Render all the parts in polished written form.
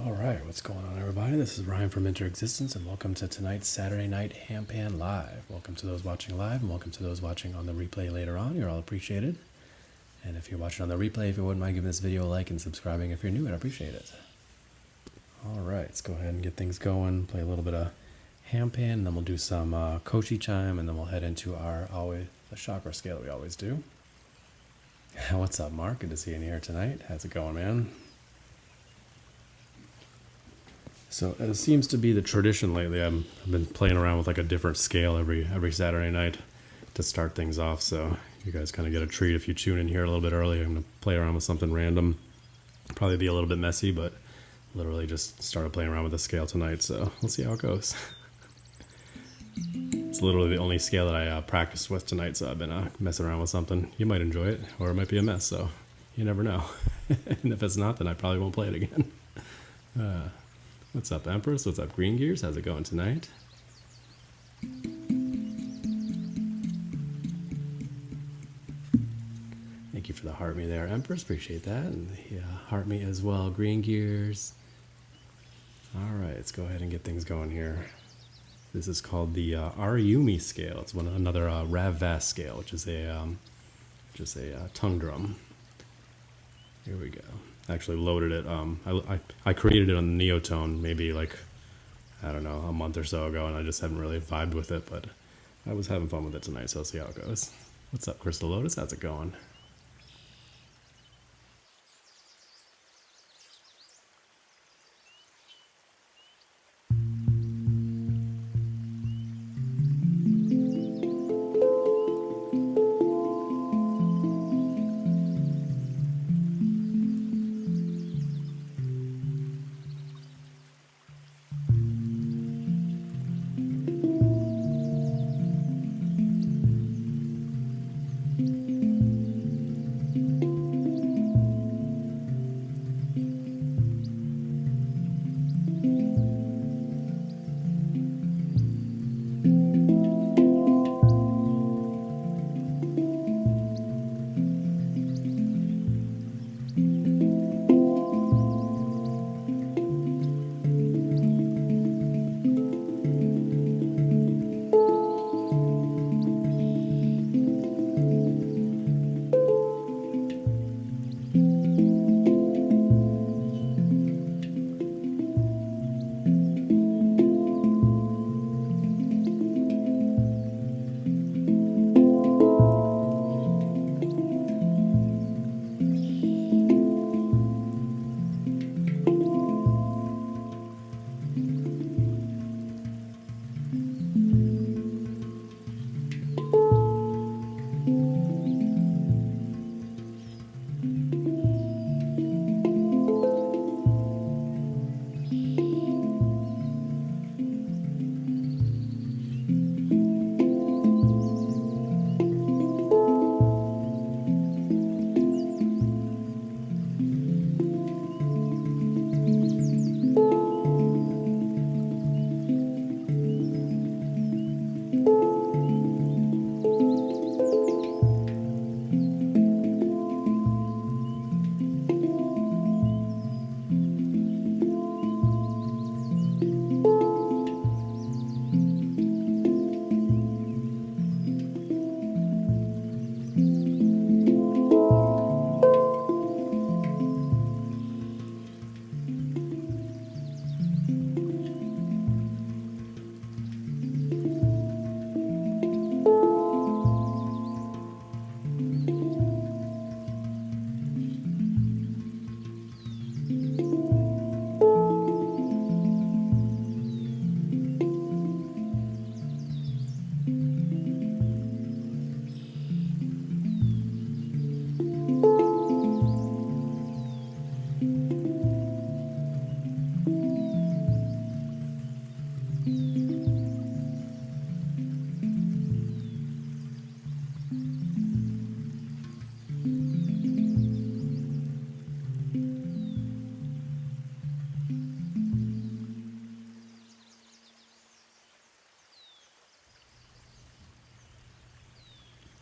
All right, what's going on, everybody? This is Ryan from Interexistence, and welcome to tonight's Saturday Night Handpan Live. Welcome to those watching live, and welcome to those watching on the replay later on. You're all appreciated. And if you're watching on the replay, if you wouldn't mind giving this video a like and subscribing if you're new, I'd appreciate it. All right, let's go ahead and get things going. Play a little bit of handpan, and then we'll do some koshi chime, and then we'll head into the chakra scale we always do. What's up, Mark? Good to see you in here tonight. How's it going, man? So it seems to be the tradition lately. I've been playing around with like a different scale every Saturday night to start things off. So you guys kind of get a treat if you tune in here a little bit early. I'm going to play around with something random. Probably be a little bit messy, but literally just started playing around with the scale tonight. So we'll see how it goes. It's literally the only scale that I practiced with tonight. So I've been messing around with something. You might enjoy it, or it might be a mess. So you never know. And if it's not, then I probably won't play it again. What's up, Empress? What's up, Green Gears? How's it going tonight? Thank you for the heart me there, Empress. Appreciate that. And the heart me as well, Green Gears. All right, let's go ahead and get things going here. This is called the Arayumi scale. It's another Rav Vas scale, which is a tongue drum. Here we go. Actually loaded it. I created it on Neotone maybe like, I don't know, a month or so ago, and I just haven't really vibed with it, but I was having fun with it tonight, so I'll see how it goes. What's up, Crystal Lotus? How's it going?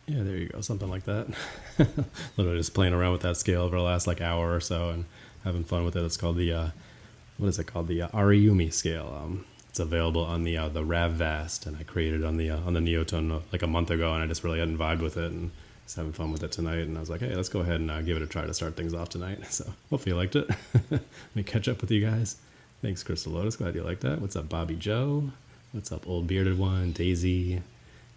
Yeah, there you go, something like that. Literally just playing around with that scale for the last like hour or so and having fun with it. It's called the what is it called? The Ariumi scale. It's available on the Rav Vast, and I created it on the Neotone like a month ago, and I just really hadn't vibed with it, and just having fun with it tonight. And I was like, hey, let's go ahead and give it a try to start things off tonight. So hopefully you liked it. Let me catch up with you guys. Thanks, Crystal Lotus. Glad you liked that. What's up, Bobby Joe? What's up, Old Bearded One? Daisy.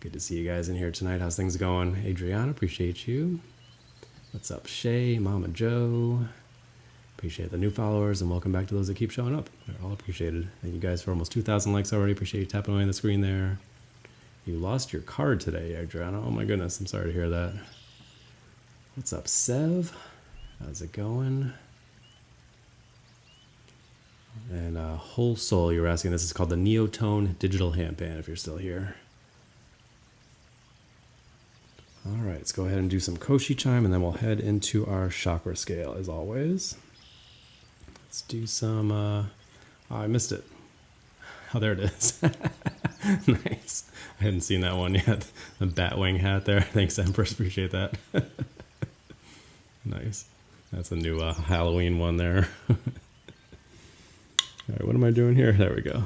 Good to see you guys in here tonight. How's things going? Adriana, appreciate you. What's up, Shay, Mama Joe? Appreciate the new followers, and welcome back to those that keep showing up. They're all appreciated. Thank you guys for almost 2,000 likes already. Appreciate you tapping away on the screen there. You lost your card today, Adriana. Oh my goodness, I'm sorry to hear that. What's up, Sev? How's it going? And Whole Soul, you were asking, this is called the Neotone Digital Handpan, if you're still here. All right, let's go ahead and do some Koshi chime, and then we'll head into our chakra scale, as always. Let's do some, oh, I missed it. Oh, there it is. Nice. I hadn't seen that one yet. The Batwing hat there. Thanks, Empress. Appreciate that. Nice. That's a new Halloween one there. All right, what am I doing here? There we go.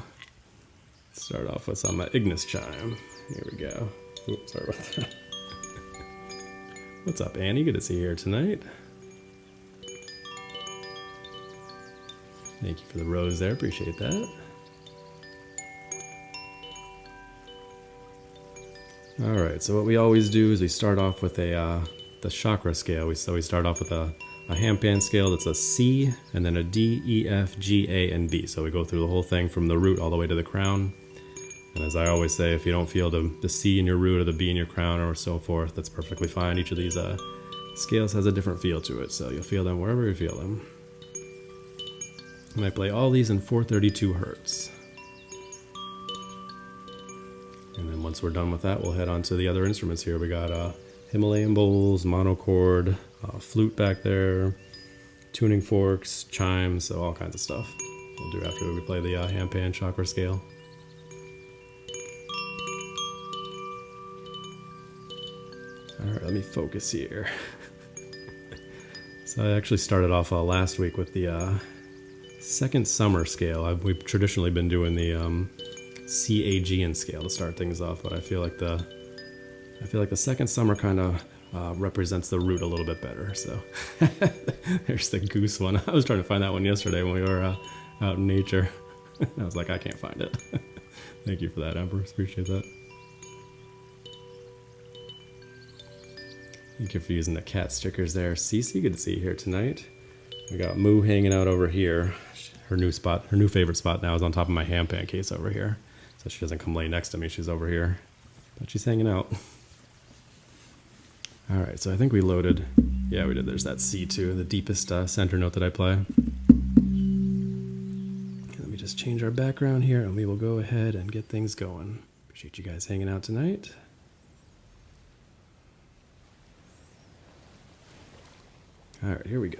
Let's start off with some Ignis chime. Here we go. Oops, sorry about that. What's up, Annie? Good to see you here tonight. Thank you for the rose there. Appreciate that. All right, so what we always do is we start off with the chakra scale. So we start off with a handpan scale that's a C, and then a D, E, F, G, A, and B. So we go through the whole thing from the root all the way to the crown. And as I always say, if you don't feel the C in your root or the B in your crown or so forth, that's perfectly fine. Each of these scales has a different feel to it, so you'll feel them wherever you feel them. And I play all these in 432 hertz. And then once we're done with that, we'll head on to the other instruments here. We got Himalayan bowls, monochord, flute back there, tuning forks, chimes, so all kinds of stuff we'll do after we play the handpan chakra scale. Alright, let me focus here. So I actually started off last week with the second summer scale. We've traditionally been doing the C-A-G-N scale to start things off, but I feel like the second summer kind of represents the root a little bit better. So there's the goose one. I was trying to find that one yesterday when we were out in nature. I was like, I can't find it. Thank you for that, Empress. Appreciate that. Thank you for using the cat stickers there. Cece, good to see you here tonight. We got Moo hanging out over here. Her new spot, her new favorite spot now is on top of my handpan case over here. So she doesn't come lay next to me, she's over here. But she's hanging out. Alright, so I think we loaded, yeah we did, there's that C2, the deepest center note that I play. Okay, let me just change our background here and we will go ahead and get things going. Appreciate you guys hanging out tonight. Alright, here we go.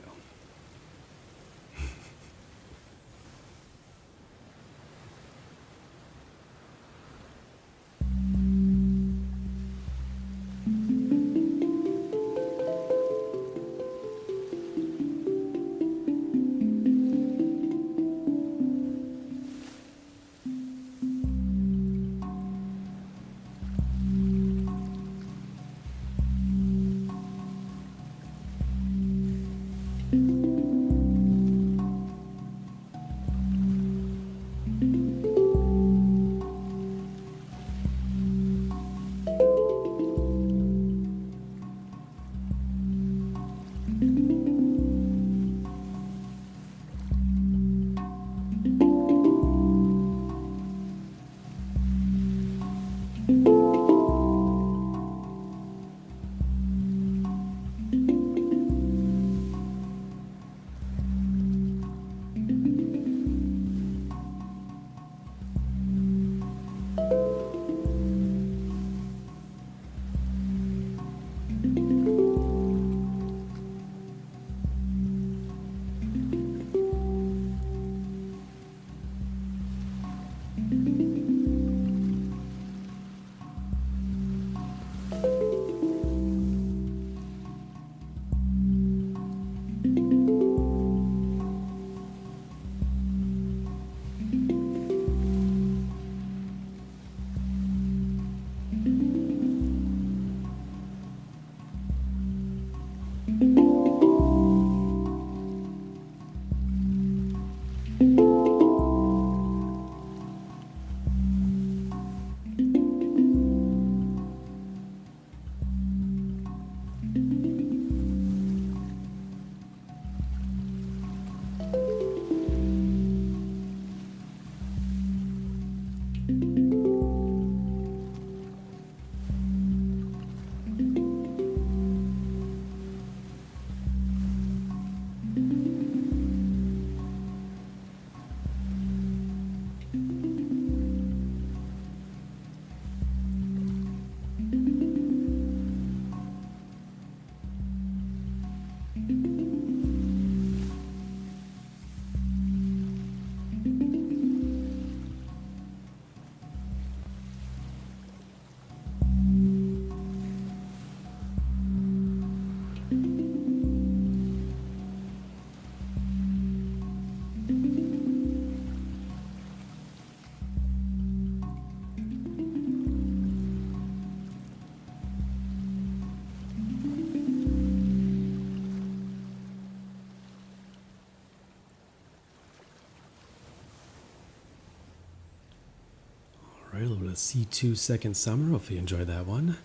right, a little bit of C2 Second Summer. Hopefully you enjoyed that one.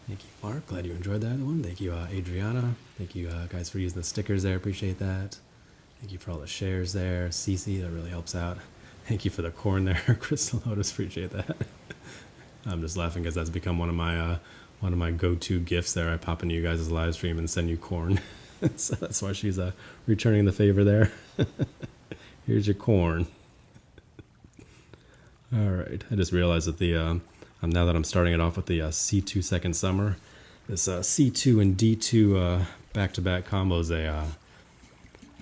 Thank you, Mark. Glad you enjoyed that one. Thank you, Adriana. Thank you, guys, for using the stickers there. Appreciate that. Thank you for all the shares there. Cece, that really helps out. Thank you for the corn there, Crystal Lotus. Appreciate that. I'm just laughing because that's become one of my go-to gifts there. I pop into you guys' live stream and send you corn. So that's why she's returning the favor there. Here's your corn. All right. I just realized that now that I'm starting it off with the C2 Second Summer, this C2 and D2 back-to-back combo is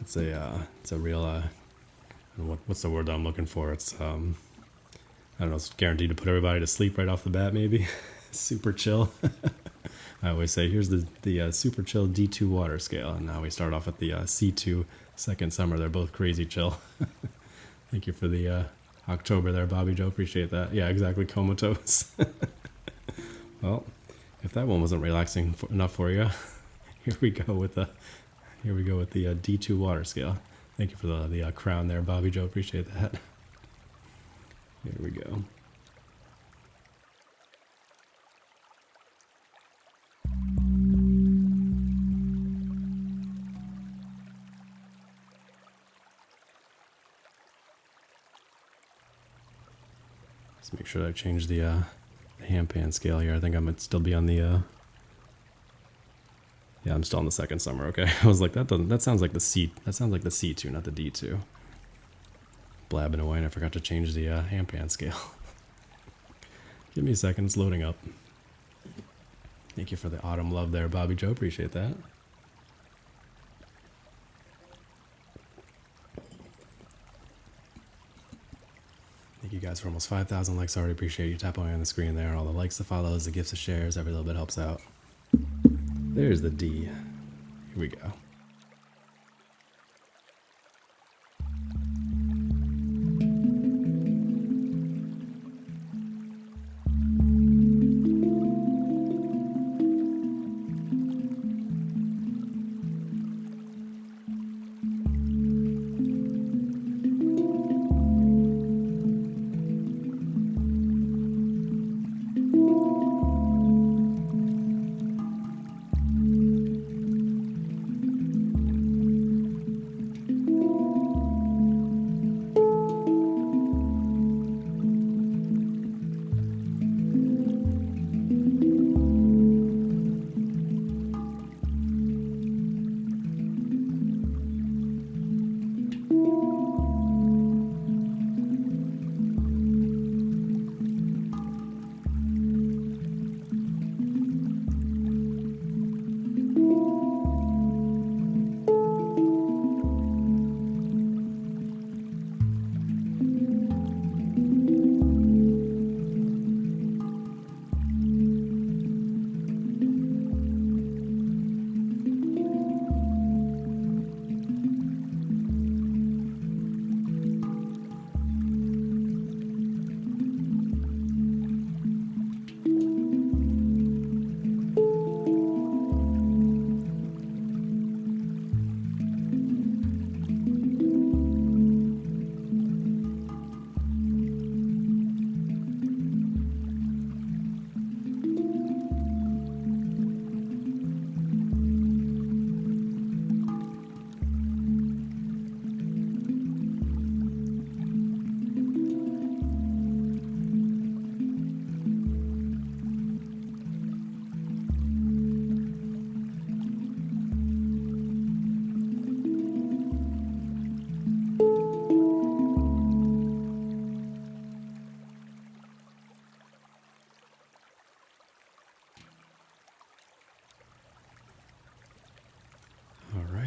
it's a real what's the word I'm looking for? It's I don't know. It's guaranteed to put everybody to sleep right off the bat. Maybe super chill. I always say, here's the super chill D2 water scale, and now we start off with the C2 Second Summer. They're both crazy chill. Thank you for the October there, Bobby Joe. Appreciate that. Yeah, exactly. Comatose. Well, if that one wasn't relaxing enough for you, here we go with the D2 water scale. Thank you for the crown there, Bobby Joe. Appreciate that. Here we go. Let's make sure that I change the handpan scale here. I think I might still be on the yeah, I'm still on the Second Summer. Okay. I was like, that sounds like the C2, not the D2. Blabbing away, and I forgot to change the handpan scale. Give me a second, it's loading up. Thank you for the autumn love there, Bobby Joe. Appreciate that. Thank you guys for almost 5,000 likes already. Appreciate you. Tap away on the screen there. All the likes, the follows, the gifts, the shares. Every little bit helps out. There's the D. Here we go.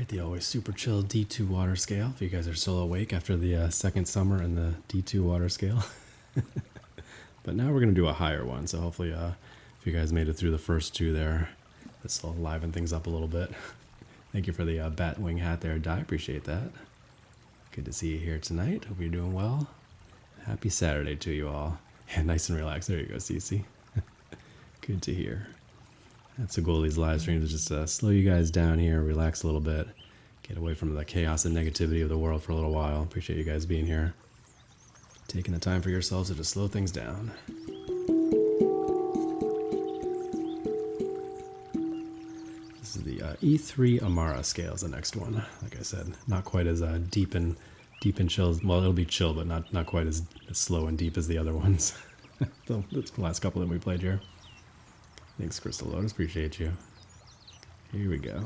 The always super chill D2 water scale. If you guys are still awake after the Second Summer and the D2 water scale. But now we're going to do a higher one. So hopefully if you guys made it through the first two there, this will liven things up a little bit. Thank you for the bat wing hat there, Di. Appreciate that. Good to see you here tonight. Hope you're doing well. Happy Saturday to you all. And nice and relaxed. There you go, Cece. Good to hear. That's the goal of these live streams, is just slow you guys down here, relax a little bit, get away from the chaos and negativity of the world for a little while. Appreciate you guys being here. Taking the time for yourselves to just slow things down. This is the E3 Amara scale is the next one. Like I said, not quite as deep and chill. Well, it'll be chill, but not quite as slow and deep as the other ones. The last couple that we played here. Thanks, Crystal Lotus. Appreciate you. Here we go.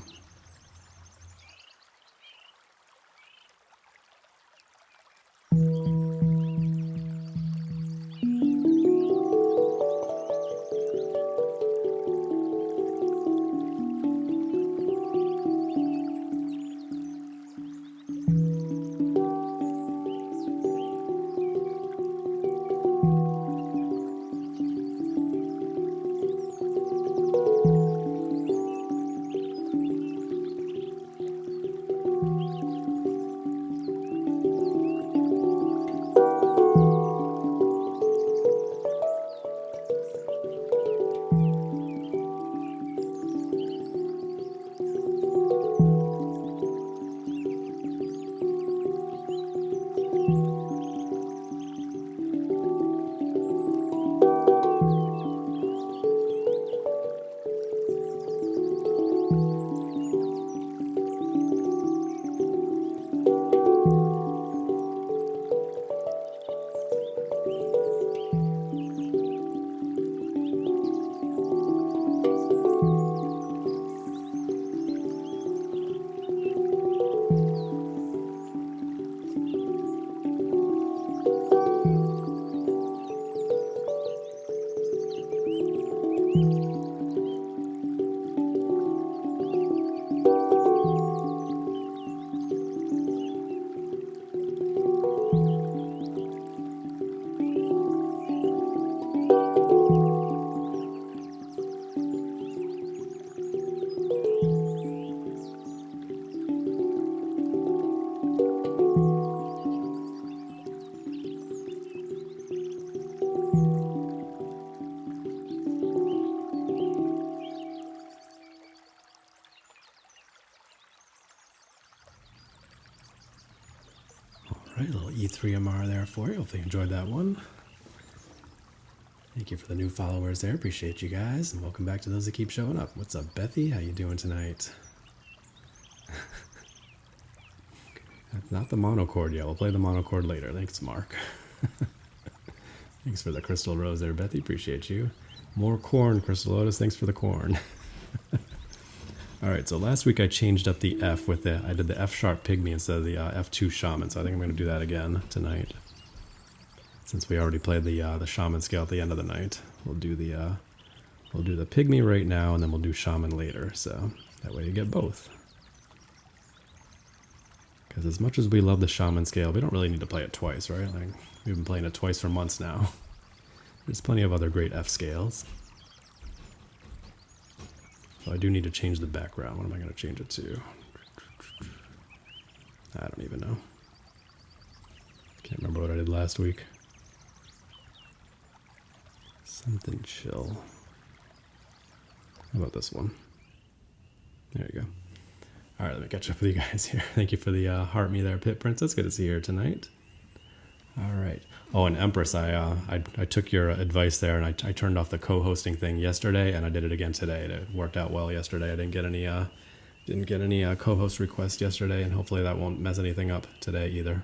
Alright, a little E3MR there for you. Hopefully you enjoyed that one. Thank you for the new followers there. Appreciate you guys. And welcome back to those that keep showing up. What's up, Bethy? How you doing tonight? Not the monochord yet. We'll play the monochord later. Thanks, Mark. Thanks for the crystal rose there, Bethy. Appreciate you. More corn, Crystal Lotus. Thanks for the corn. Alright, so last week I changed up the F with I did the F sharp pygmy instead of the F2 shaman, so I think I'm going to do that again tonight. Since we already played the shaman scale at the end of the night, we'll do the pygmy right now, and then we'll do shaman later, so that way you get both. Because as much as we love the shaman scale, we don't really need to play it twice, right? Like, we've been playing it twice for months now. There's plenty of other great F scales. So I do need to change the background. What am I going to change it to? I don't even know. Can't remember what I did last week. Something chill. How about this one? There you go. Alright, let me catch up with you guys here. Thank you for the heart me there, Pit Princess. Good to see you here tonight. Alright. Oh, and Empress, I took your advice there, and I turned off the co-hosting thing yesterday, and I did it again today. It worked out well yesterday. I didn't get any co-host requests yesterday, and hopefully that won't mess anything up today either.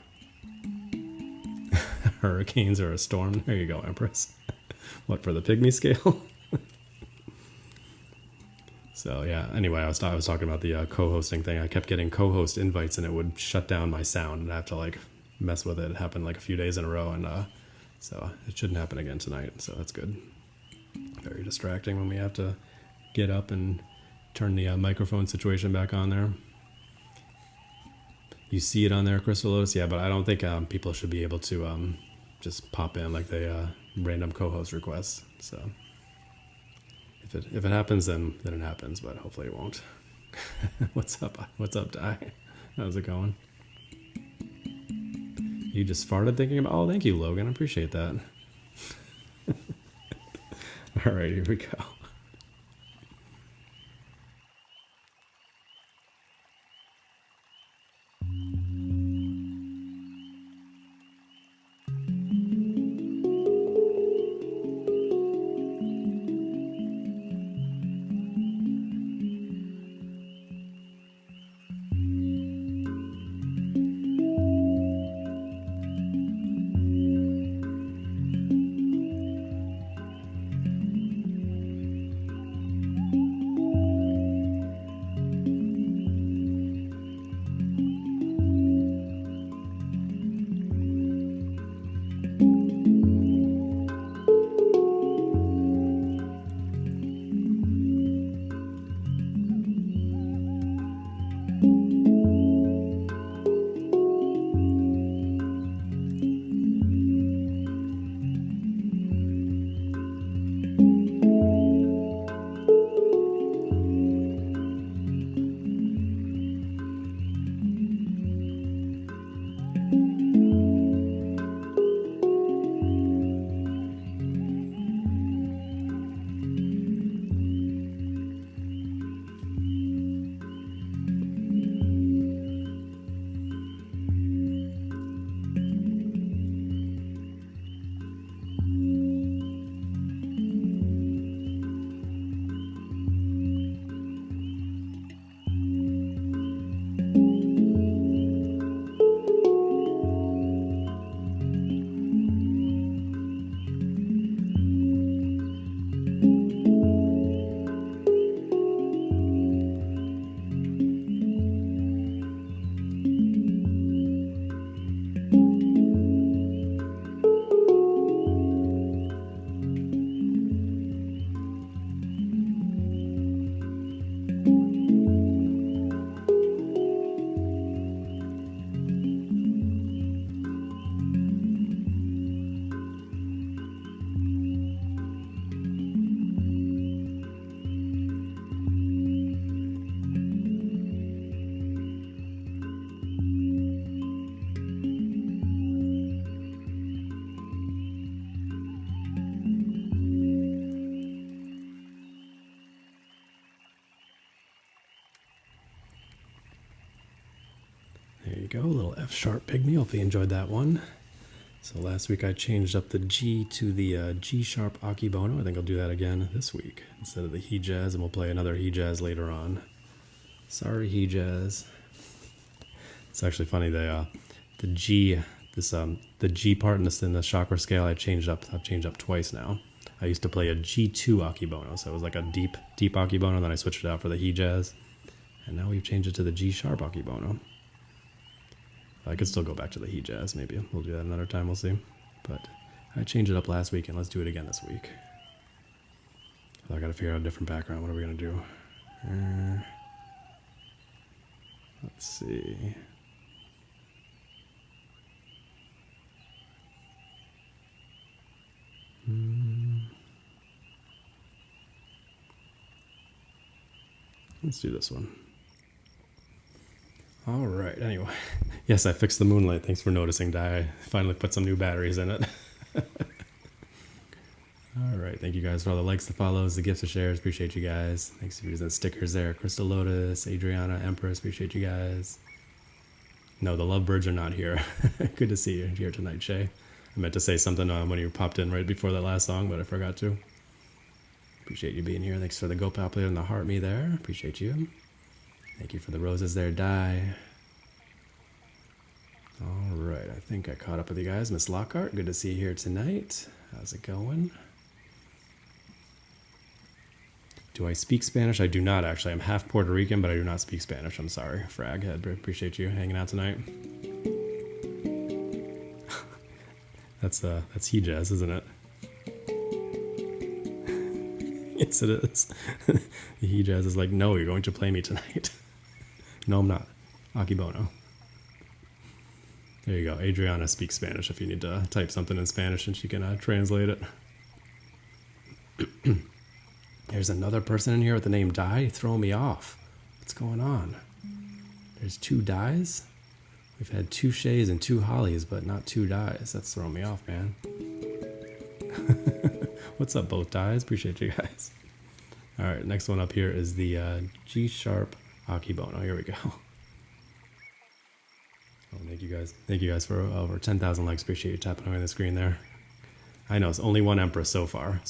Hurricanes or a storm. There you go, Empress. What, for the pygmy scale? So yeah, anyway, I was talking about the co-hosting thing. I kept getting co-host invites, and it would shut down my sound, and I have to like mess with it. It happened like a few days in a row, and so it shouldn't happen again tonight, so that's good. Very distracting when we have to get up and turn the microphone situation back on there. You see it on there, Crystal Lotus? Yeah, but I don't think people should be able to just pop in like they random co-host requests. So if it happens, then it happens, but hopefully it won't. What's up? What's up, Di? How's it going? You just farted thinking about... Oh, thank you, Logan. I appreciate that. All right, here we go. go, a little F sharp pygmy. Hope you enjoyed that one. So last week I changed up the G to the G sharp Akibono. I think I'll do that again this week instead of the He Jazz, and we'll play another He Jazz later on. Sorry, He Jazz. It's actually funny. The G, the G part in the chakra scale I've changed up twice now. I used to play a G2 Akibono, so it was like a deep Akibono. Then I switched it out for the He Jazz, and now we've changed it to the G sharp Akibono. I could still go back to the He Jazz, maybe. We'll do that another time, we'll see. But I changed it up last week, and let's do it again this week. So I gotta figure out a different background. What are we gonna do? Let's see. Let's do this one. All right, anyway. Yes, I fixed the moonlight. Thanks for noticing, Di. I finally put some new batteries in it. All right, thank you guys for all the likes, the follows, the gifts, the shares. Appreciate you guys. Thanks for using the stickers there. Crystal Lotus, Adriana, Empress, appreciate you guys. No, the lovebirds are not here. Good to see you here tonight, Shay. I meant to say something when you popped in right before that last song, but I forgot to. Appreciate you being here. Thanks for the GoPal player and the heart me there. Appreciate you. Thank you for the roses there, Di. All right, I think I caught up with you guys. Miss Lockhart, good to see you here tonight. How's it going? Do I speak Spanish? I do not, actually. I'm half Puerto Rican, but I do not speak Spanish. I'm sorry. Frag, I appreciate you hanging out tonight. That's He Jazz, isn't it? Yes, it is. He Jazz is like, no, you're going to play me tonight. No, I'm not. Akibono. There you go. Adriana speaks Spanish if you need to type something in Spanish and she can translate it. There's another person in here with the name Di throwing me off. What's going on? There's 2 Di's? We've had 2 Shays and 2 Hollies, but not 2 Di's. That's throwing me off, man. What's up, both Di's? Appreciate you guys. All right, next one up here is the G sharp Akibono. Here we go. Oh, thank you guys. Thank you guys for over 10,000 likes. Appreciate you tapping away on the screen there. I know it's only one Empress so far.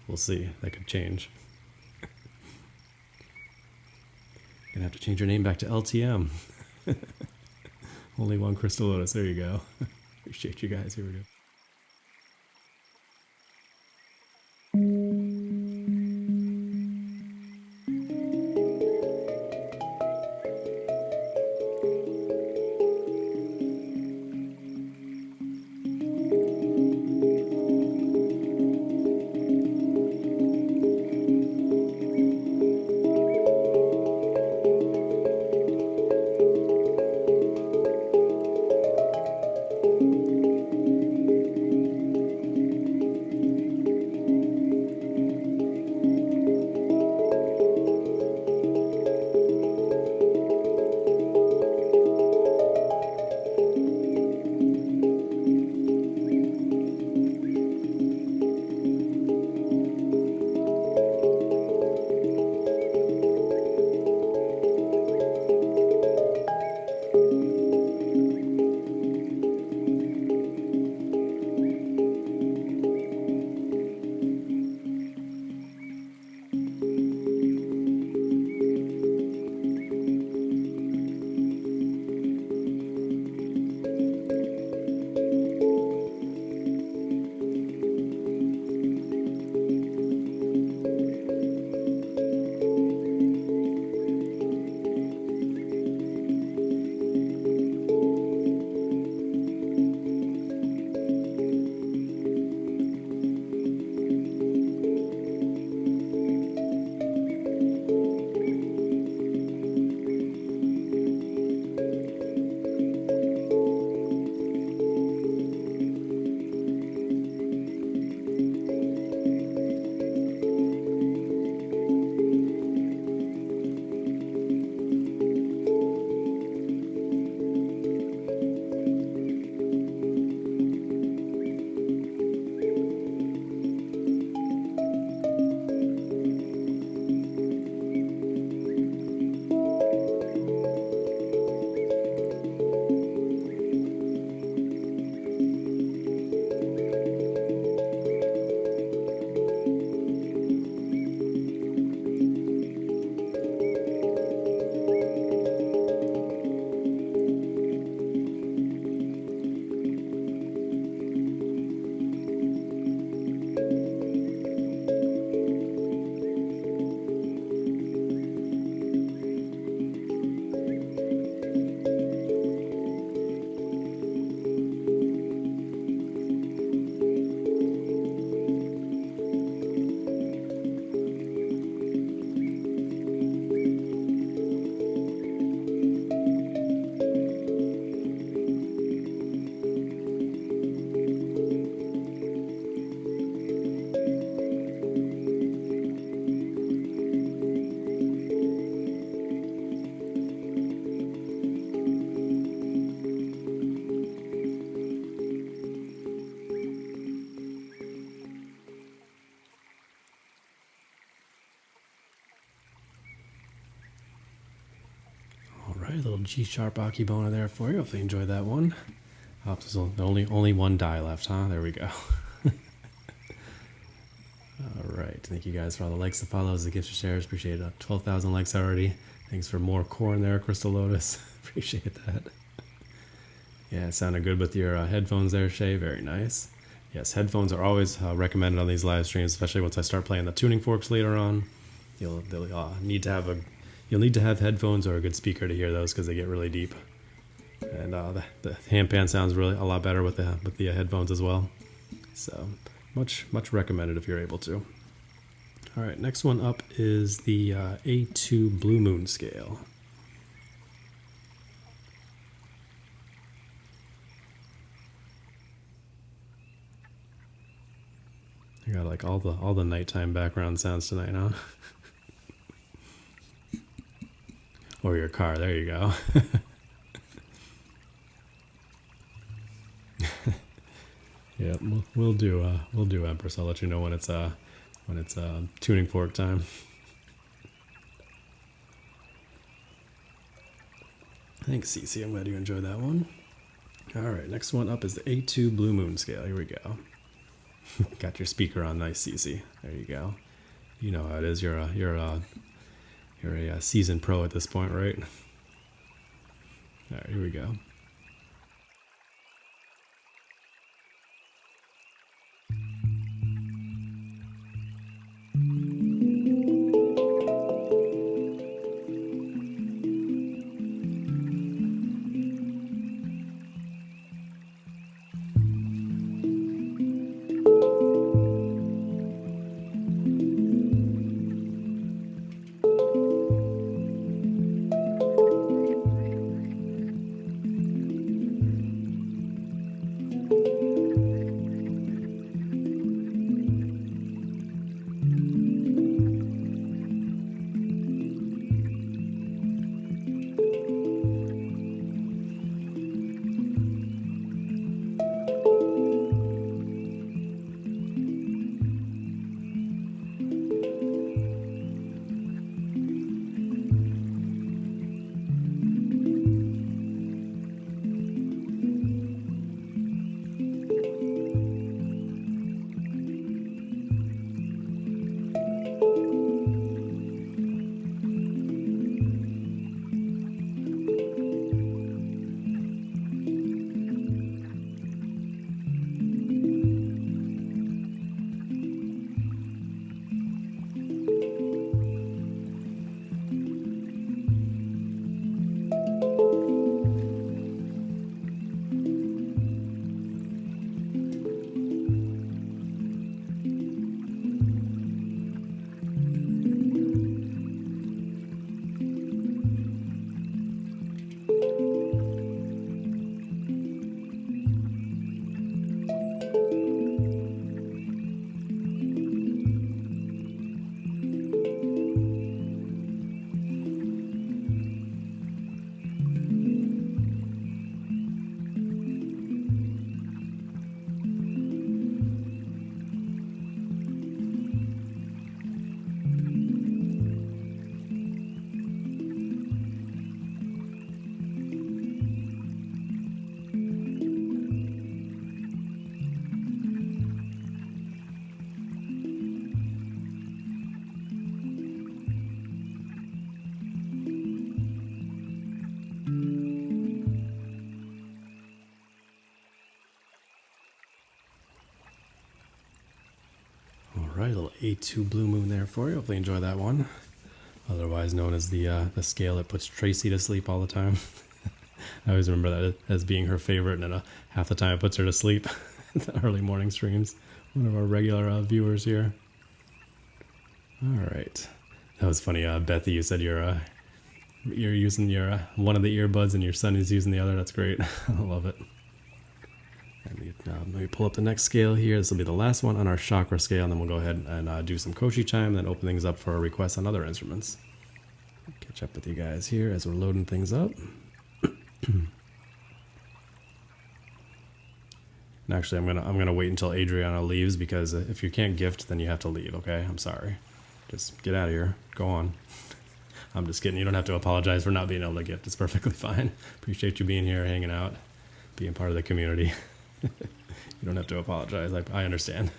We'll see. That could change. Gonna have to change your name back to LTM. Only one Crystal Lotus. There you go. Appreciate you guys. Here we go. little G-sharp Akibona there for you. Hopefully you enjoyed that one. Oh, there's only one die left, huh? There we go. All right. Thank you guys for all the likes, the follows, the gifts, the shares. Appreciate it. 12,000 likes already. Thanks for more corn there, Crystal Lotus. Appreciate that. Yeah, it sounded good with your headphones there, Shay. Very nice. Yes, headphones are always recommended on these live streams, especially once I start playing the tuning forks later on. You'll need to have headphones or a good speaker to hear those because they get really deep. And the handpan sounds really a lot better with the headphones as well. So much recommended if you're able to. All right, next one up is the A2 Blue Moon scale. I got like all the nighttime background sounds tonight, huh? Or your car. There you go. Yeah, we'll do Empress. I'll let you know when it's tuning fork time. Thanks, Cece. I'm glad you enjoyed that one. All right, next one up is the A2 Blue Moon scale. Here we go. Got your speaker on, nice, Cece. There you go. You know how it is. You're a seasoned pro at this point, right? All right, here we go. Alright, a little A2 Blue Moon there for you. Hopefully you enjoy that one. Otherwise known as the scale that puts Tracy to sleep all the time. I always remember that as being her favorite, and then half the time it puts her to sleep. The early morning streams. One of our regular viewers here. Alright. That was funny, Bethy, you said you're using your one of the earbuds and your son is using the other. That's great. I love it. Let me pull up the next scale here. This will be the last one on our chakra scale, and then we'll go ahead and do some Koshi chime, and then open things up for requests on other instruments. Catch up with you guys here as we're loading things up. And actually, I'm gonna wait until Adriana leaves, because if you can't gift, then you have to leave. Okay, I'm sorry. Just get out of here. Go on. I'm just kidding. You don't have to apologize for not being able to gift. It's perfectly fine. Appreciate you being here, hanging out, being part of the community. You don't have to apologize. I understand.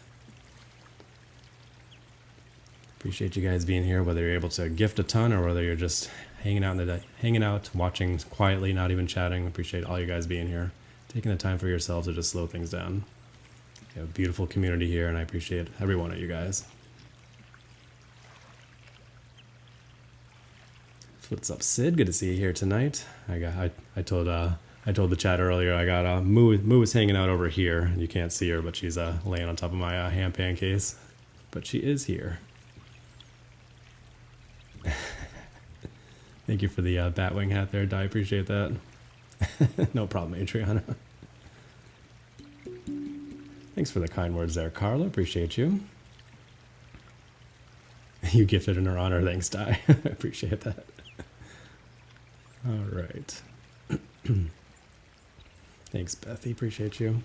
Appreciate you guys being here, whether you're able to gift a ton or whether you're just hanging out, watching quietly, not even chatting. Appreciate all you guys being here, taking the time for yourselves to just slow things down. You have a beautiful community here, and I appreciate every one of you guys. What's up, Sid? Good to see you here tonight. I told the chat earlier. I got Moo is hanging out over here, and you can't see her, but she's laying on top of my Handpan case. But she is here. Thank you for the Batwing hat there, Di. Appreciate that. No problem, Adriana. Thanks for the kind words there, Carla. Appreciate you. You gifted in her honor. Thanks, Di. Appreciate that. All right. Thanks, Bethy. Appreciate you.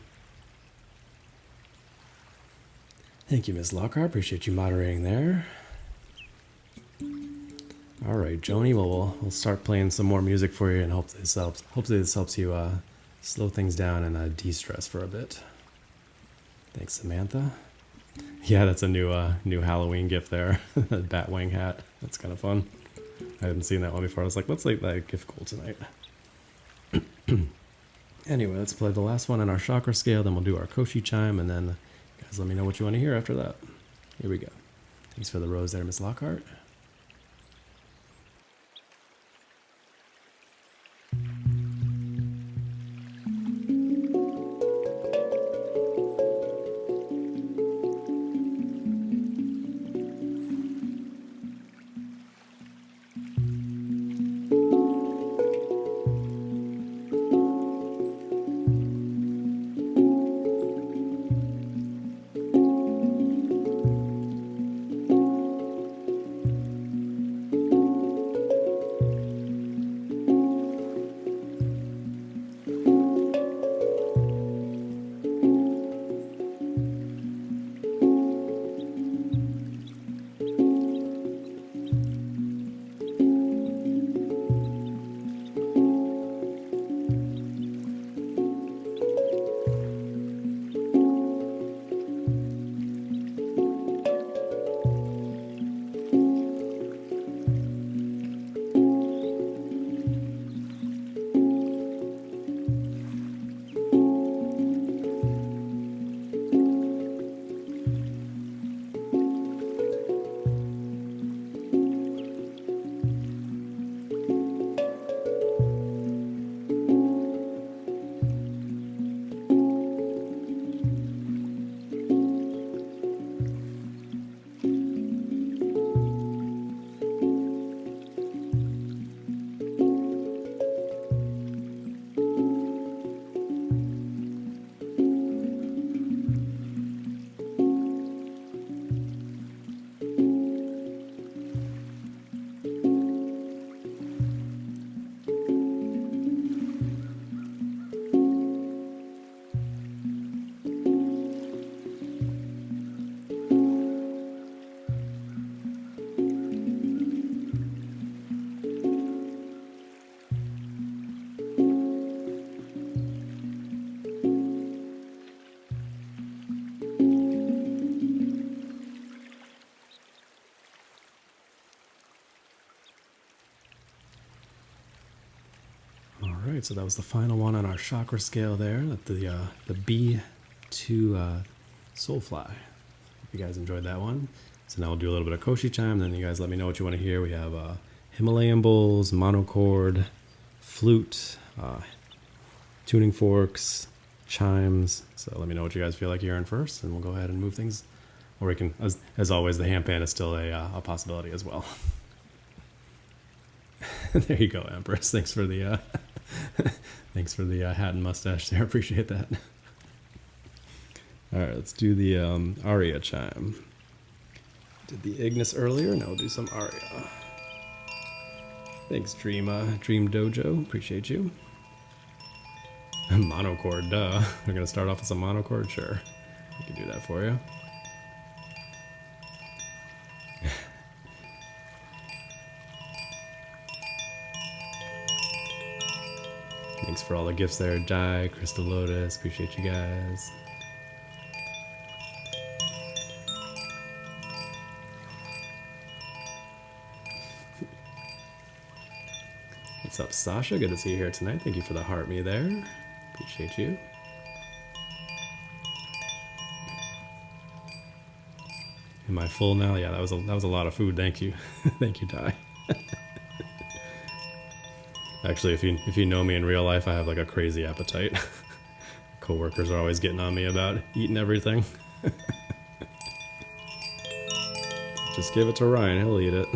Thank you, Ms. Lockhart. Appreciate you moderating there. All right, Joni. Well, we'll start playing some more music for you, and hopefully this helps you slow things down and de-stress for a bit. Thanks, Samantha. Yeah, that's a new Halloween gift there. That Batwing hat. That's kind of fun. I hadn't seen that one before. I was like, let's make that gift cool tonight. Anyway, let's play the last one on our chakra scale, then we'll do our Koshi chime, and then you guys let me know what you want to hear after that. Here we go. Thanks for the rose there, Miss Lockhart. All right, so that was the final one on our chakra scale there, at the B2 Soulfly. Hope you guys enjoyed that one. So now we'll do a little bit of Koshi chime, then you guys let me know what you want to hear. We have Himalayan bowls, monochord, flute, tuning forks, chimes. So let me know what you guys feel like hearing first, and we'll go ahead and move things. Or we can, as always, the handpan is still a possibility as well. There you go, Empress. Thanks for the thanks for the hat and mustache there. Appreciate that. All right, let's do the aria chime. Did the Ignis earlier. Now we'll do some aria. Thanks, Dream Dojo. Appreciate you. Monochord, duh. We're gonna start off with some monochord. Sure, we can do that for you. Thanks for all the gifts there, Di, Crystal Lotus. Appreciate you guys. What's up, Sasha? Good to see you here tonight. Thank you for the heart me there. Appreciate you. Am I full now? Yeah, that was a lot of food. Thank you. Thank you, Di. Actually, if you know me in real life, I have like a crazy appetite. Coworkers are always getting on me about eating everything. Just give it to Ryan, he'll eat it.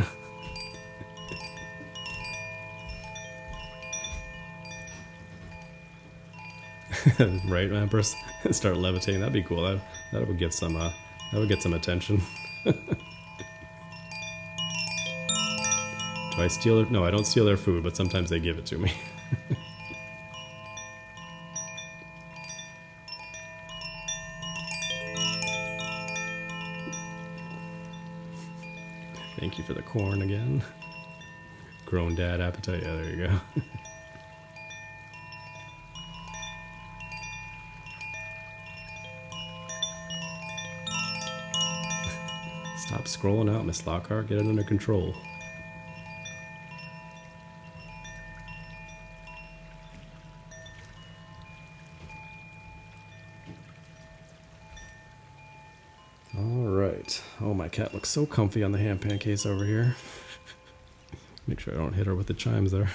Right, Empress? Start levitating. That'd be cool. That would get some attention. Do I steal their... No, I don't steal their food, but sometimes they give it to me. Thank you for the corn again. Grown dad appetite. Yeah, there you go. Stop scrolling out, Miss Lockhart. Get it under control. Alright. Oh, my cat looks so comfy on the handpan case over here. Make sure I don't hit her with the chimes there.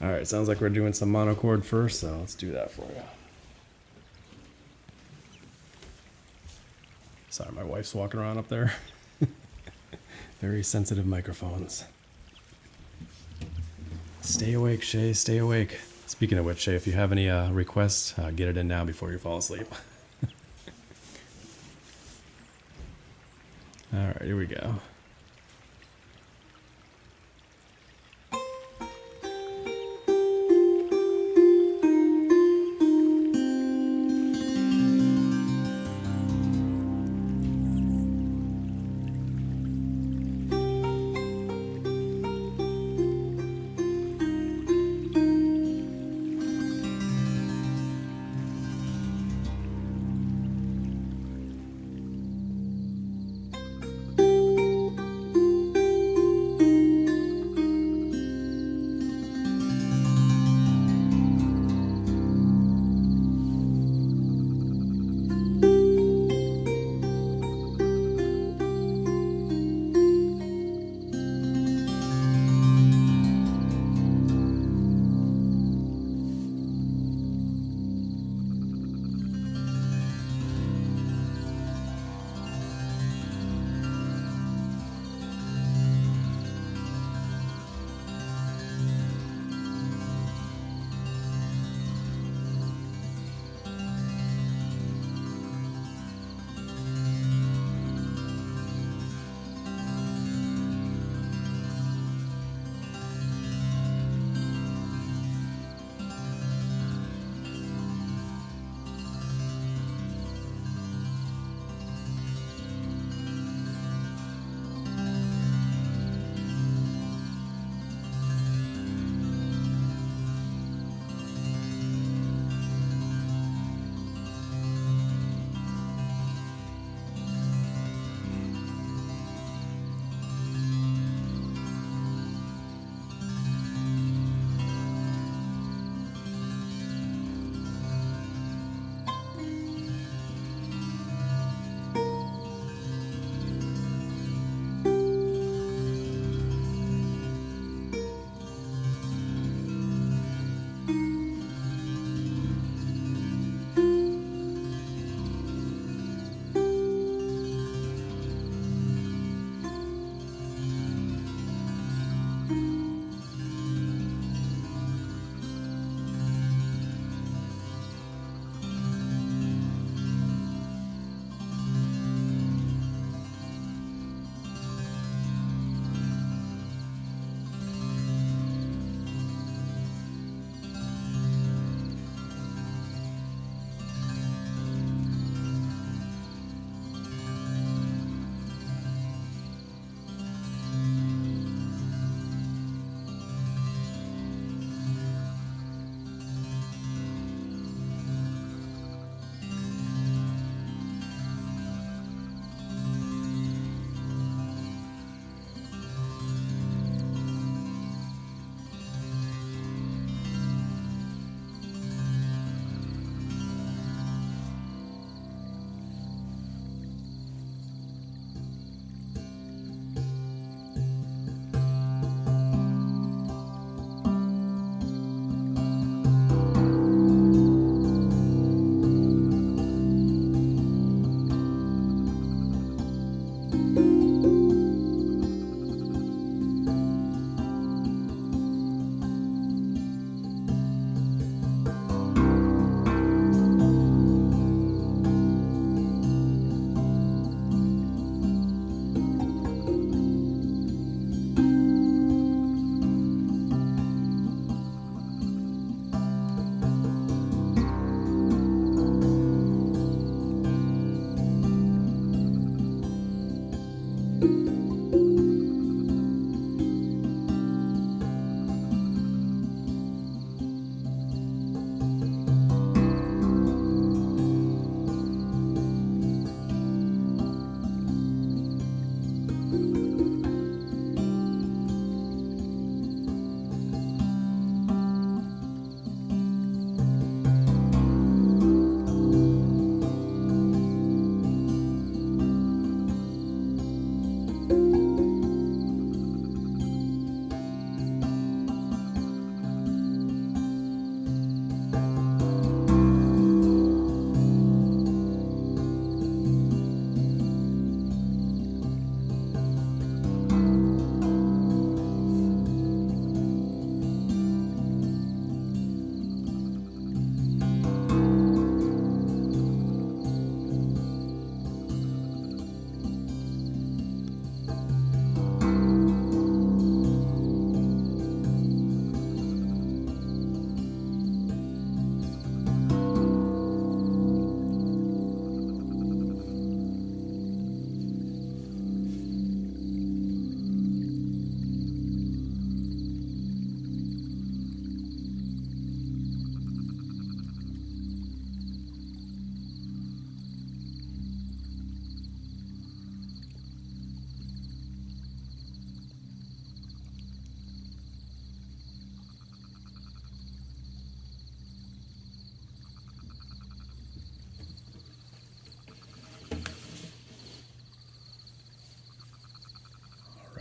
Alright, sounds like we're doing some monochord first, so let's do that for you. Sorry, my wife's walking around up there. Very sensitive microphones. Stay awake, Shay. Stay awake. Speaking of which, Shay, if you have any requests, get it in now before you fall asleep. All right, here we go.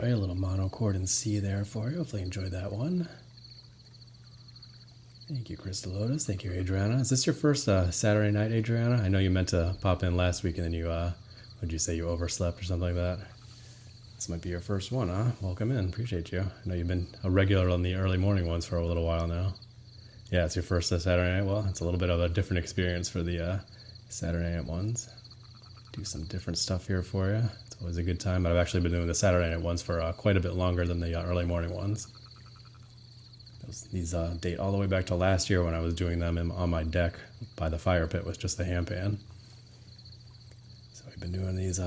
right, a little monochord in C there for you. Hopefully you enjoyed that one. Thank you, Crystal Lotus. Thank you, Adriana. Is this your first Saturday night, Adriana? I know you meant to pop in last week and then you, would you say you overslept or something like that? This might be your first one, huh? Welcome in. Appreciate you. I know you've been a regular on the early morning ones for a little while now. Yeah, it's your first Saturday night. Well, it's a little bit of a different experience for the Saturday night ones. Do some different stuff here for you. It's always a good time, but I've actually been doing the Saturday night ones for quite a bit longer than the early morning ones. These date all the way back to last year when I was doing them on my deck by the fire pit with just the handpan. So we've been doing these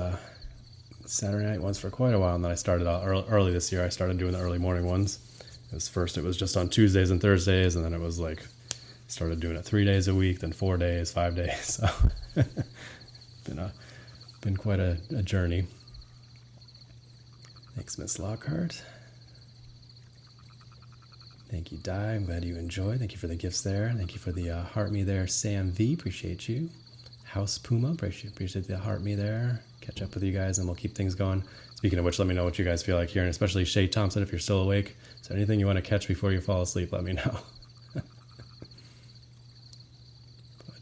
Saturday night ones for quite a while, and then I started early this year. I started doing the early morning ones. It was just on Tuesdays and Thursdays, and then it was like started doing it 3 days a week, then 4 days, 5 days. So been quite a journey. Thanks, Miss Lockhart. Thank you, Di. I'm glad you enjoyed. Thank you for the gifts there. Thank you for the heart me there, Sam V. Appreciate you. House Puma. Appreciate the heart me there. Catch up with you guys, and we'll keep things going. Speaking of which, let me know what you guys feel like hearing, especially Shay Thompson, if you're still awake. Is there anything you want to catch before you fall asleep? Let me know. But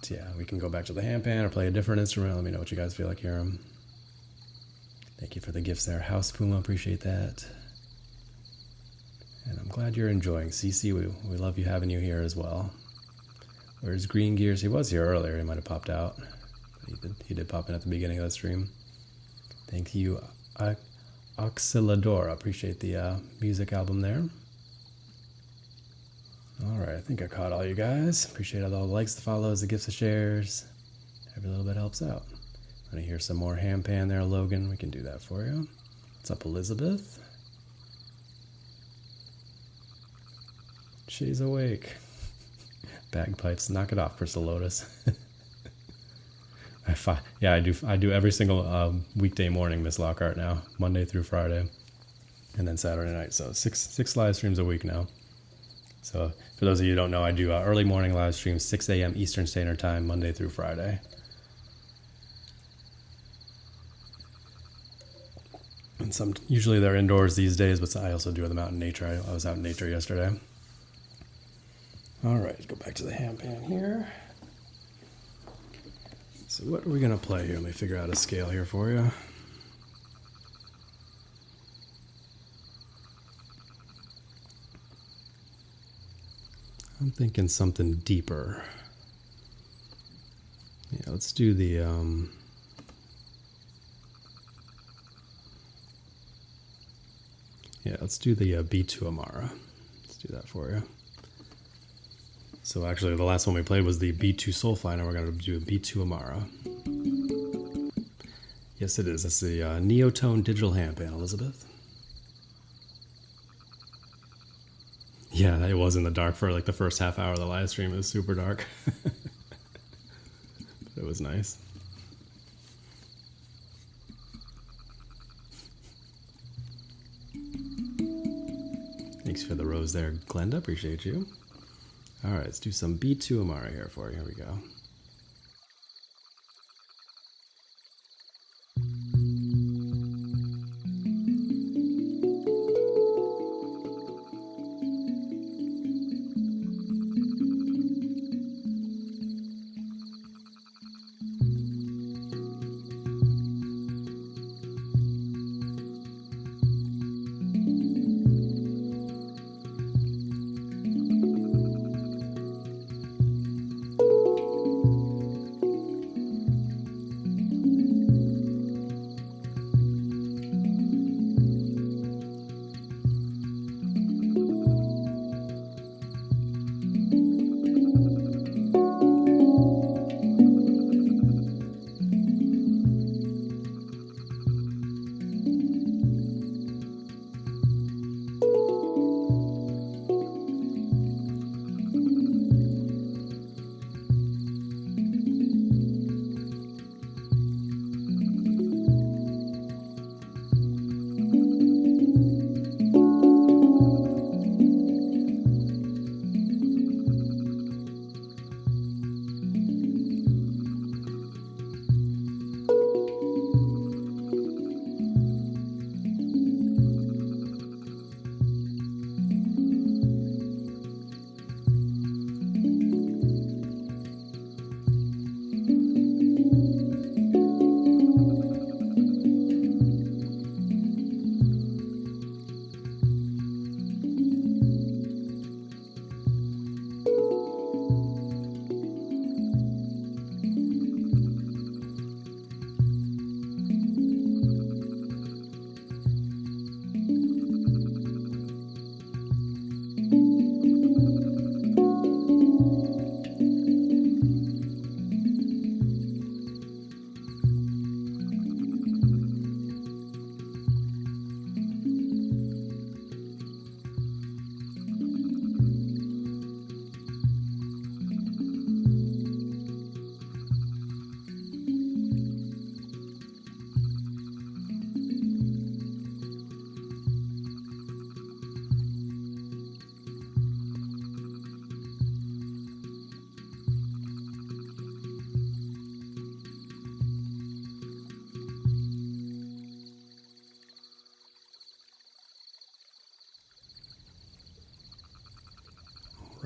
yeah, we can go back to the handpan or play a different instrument. Let me know what you guys feel like hearing. Thank you for the gifts there, House Puma. Appreciate that. And I'm glad you're enjoying. CC, we love you having you here as well. Where's Green Gears? He was here earlier. He might have popped out. He did pop in at the beginning of the stream. Thank you, Oxylador. Appreciate the music album there. All right, I think I caught all you guys. Appreciate all the likes, the follows, the gifts, the shares. Every little bit helps out. Want to hear some more handpan there, Logan? We can do that for you. What's up, Elizabeth? She's awake. Bagpipes, knock it off, Crystal Lotus. Yeah, I do every single weekday morning, Miss Lockhart now, Monday through Friday, and then Saturday night. So six live streams a week now. So for those of you who don't know, I do early morning live streams, 6 a.m. Eastern Standard Time, Monday through Friday. And usually they're indoors these days, but I also do them out in nature. I was out in nature yesterday. All right, let's go back to the handpan here. So what are we going to play here? Let me figure out a scale here for you. I'm thinking something deeper. Yeah, let's do the... let's do the B2 Amara. Let's do that for you. So actually, the last one we played was the B2 Soulfly. Now we're going to do a B2 Amara. Yes, it is. That's the Neotone digital handpan, Elizabeth. Yeah, it was in the dark for like the first half hour of the live stream. It was super dark. But it was nice. Thanks for the rose there, Glenda. Appreciate you. All right, let's do some B2 Amara here for you. Here we go.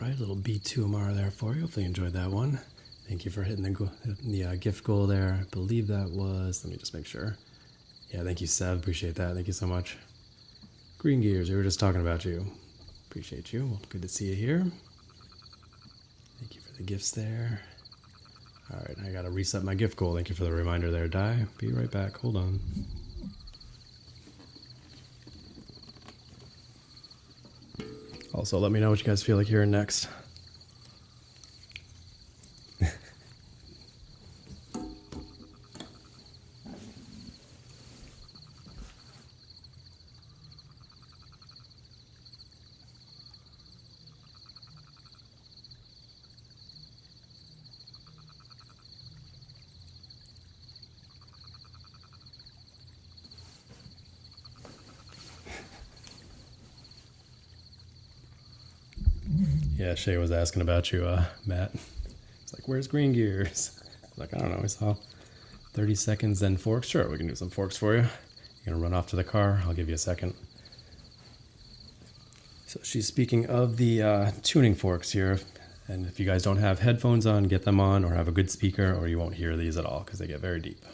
right, little B2MR there for you. Hopefully you enjoyed that one. Thank you for hitting the gift goal there. I believe that was, let me just make sure. Yeah, thank you, Seb. Appreciate that. Thank you so much. Green Gears, we were just talking about you. Appreciate you. Well, good to see you here. Thank you for the gifts there. All right, I got to reset my gift goal. Thank you for the reminder there, Di. Be right back. Hold on. Also, let me know what you guys feel like hearing next. Yeah, Shay was asking about you, Matt. It's like, where's Green Gears? Like, I don't know. We saw 30 seconds, then forks. Sure, we can do some forks for you. You're going to run off to the car. I'll give you a second. So she's speaking of the tuning forks here. And if you guys don't have headphones on, get them on, or have a good speaker, or you won't hear these at all because they get very deep.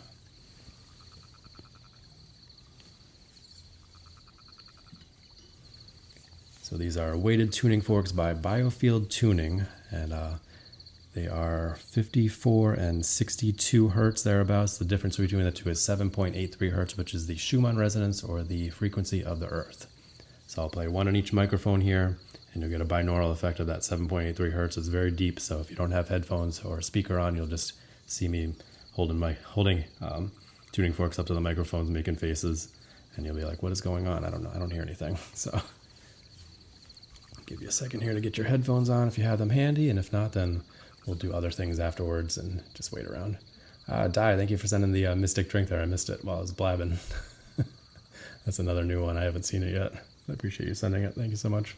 So these are weighted tuning forks by Biofield Tuning, and they are 54 and 62 hertz thereabouts. The difference between the two is 7.83 hertz, which is the Schumann resonance or the frequency of the Earth. So I'll play one on each microphone here, and you'll get a binaural effect of that 7.83 hertz. It's very deep, so if you don't have headphones or a speaker on, you'll just see me holding tuning forks up to the microphones, making faces, and you'll be like, "What is going on? I don't know. I don't hear anything." So. Give you a second here to get your headphones on if you have them handy, and if not, then we'll do other things afterwards and just wait around. Di, thank you for sending the Mystic drink there. I missed it while I was blabbing. That's another new one. I haven't seen it yet. I appreciate you sending it. Thank you so much.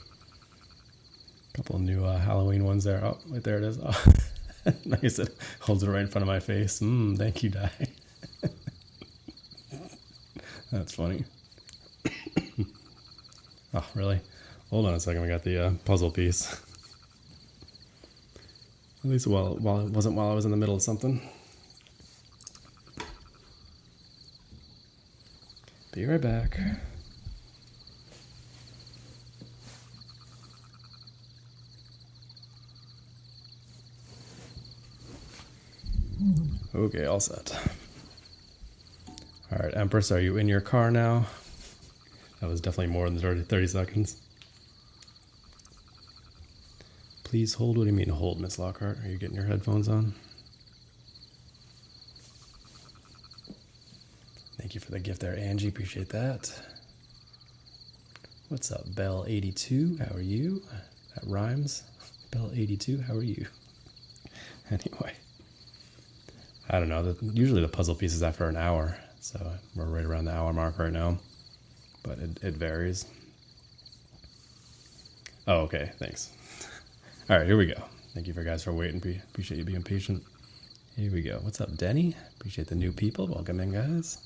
A couple of new Halloween ones there. Oh, right there it is. Oh. Nice. It holds it right in front of my face. Thank you, Di. That's funny. Oh, really? Hold on a second, we got the puzzle piece. At least while it wasn't while I was in the middle of something. Be right back. Okay, all set. All right, Empress, are you in your car now? That was definitely more than 30 seconds. Please hold. What do you mean hold, Miss Lockhart? Are you getting your headphones on? Thank you for the gift there, Angie. Appreciate that. What's up, Bell82? How are you? That rhymes. Bell82, how are you? Anyway. I don't know. Usually the puzzle piece is after an hour. So we're right around the hour mark right now. But it varies. Oh, okay. Thanks. All right, here we go. Thank you guys for waiting. Appreciate you being patient. Here we go. What's up, Denny? Appreciate the new people. Welcome in, guys.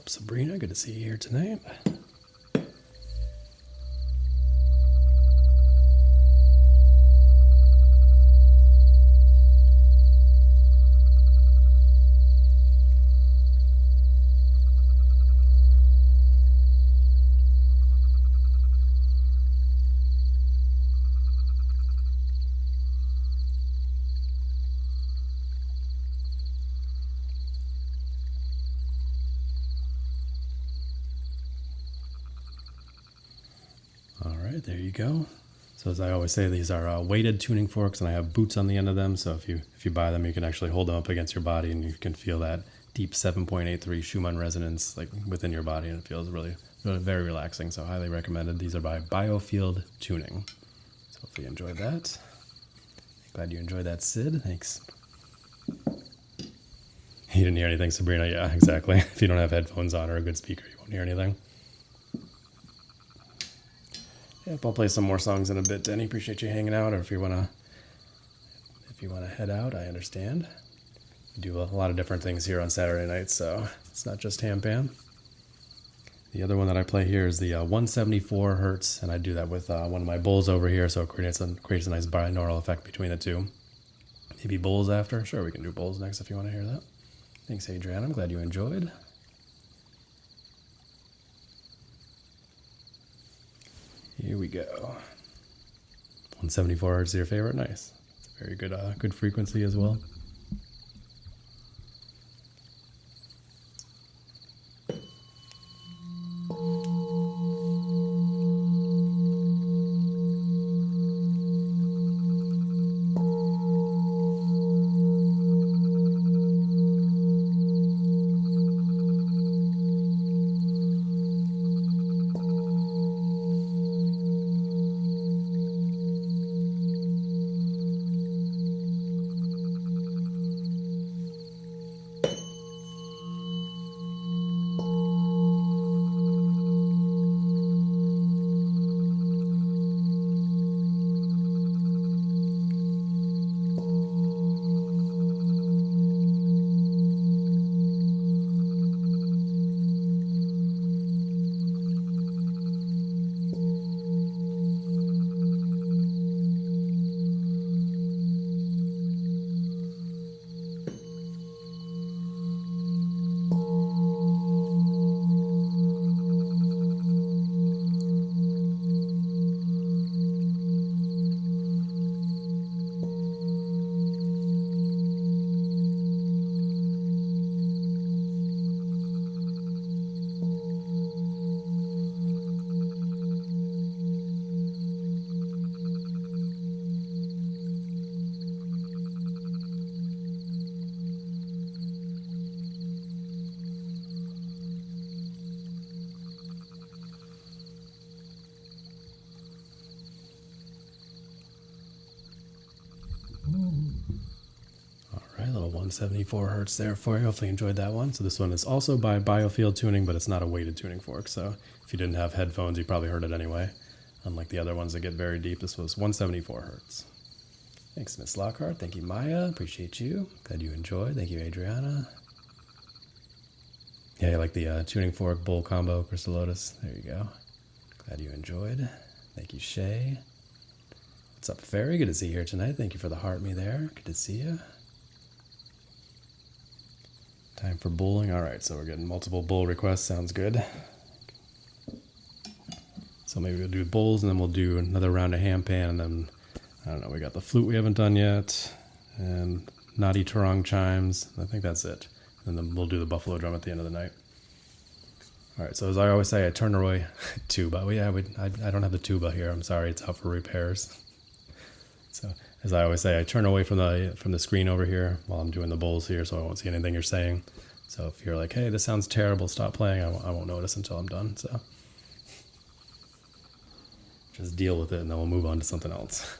up, Sabrina? Good to see you here tonight. All right, there you go. So as I always say, these are weighted tuning forks, and I have boots on the end of them. So if you buy them, you can actually hold them up against your body, and you can feel that deep 7.83 Schumann resonance like within your body, and it feels really, really very relaxing. So highly recommended. These are by Biofield Tuning. So hopefully you enjoyed that. Glad you enjoyed that, Sid. Thanks. You didn't hear anything, Sabrina? Yeah, exactly. If you don't have headphones on or a good speaker, you won't hear anything. Yep, I'll play some more songs in a bit, Denny. Appreciate you hanging out, or if you wanna head out, I understand. We do a lot of different things here on Saturday nights, so it's not just Handpan. The other one that I play here is the 174 hertz, and I do that with one of my bowls over here, so it creates a nice binaural effect between the two. Maybe bowls after? Sure, we can do bowls next if you want to hear that. Thanks, Adriana. I'm glad you enjoyed. Here we go. 174 hertz is your favorite? Nice. It's a very good frequency as well. All right, a little 174 hertz there for you. Hopefully you enjoyed that one. So this one is also by Biofield Tuning, but it's not a weighted tuning fork. So if you didn't have headphones, you probably heard it anyway. Unlike the other ones that get very deep, this was 174 hertz. Thanks, Miss Lockhart. Thank you, Maya. Appreciate you. Glad you enjoyed. Thank you, Adriana. Yeah, you like the tuning fork bowl combo, Crystal Lotus. There you go. Glad you enjoyed. Thank you, Shay. What's up, Ferry? Good to see you here tonight. Thank you for the heart me there. Good to see you. Time for bowling. All right, so we're getting multiple bowl requests. Sounds good. So maybe we'll do bowls, and then we'll do another round of handpan, and then, I don't know, we got the flute we haven't done yet, and Nadi Tarong chimes. I think that's it. And then we'll do the buffalo drum at the end of the night. All right, so as I always say, I turn away tuba. Well, yeah, I don't have the tuba here. I'm sorry, it's out for repairs. So as I always say, I turn away from the screen over here while I'm doing the bowls here, so I won't see anything you're saying. So if you're like, hey, this sounds terrible, stop playing, I won't notice until I'm done. So just deal with it, and then we'll move on to something else.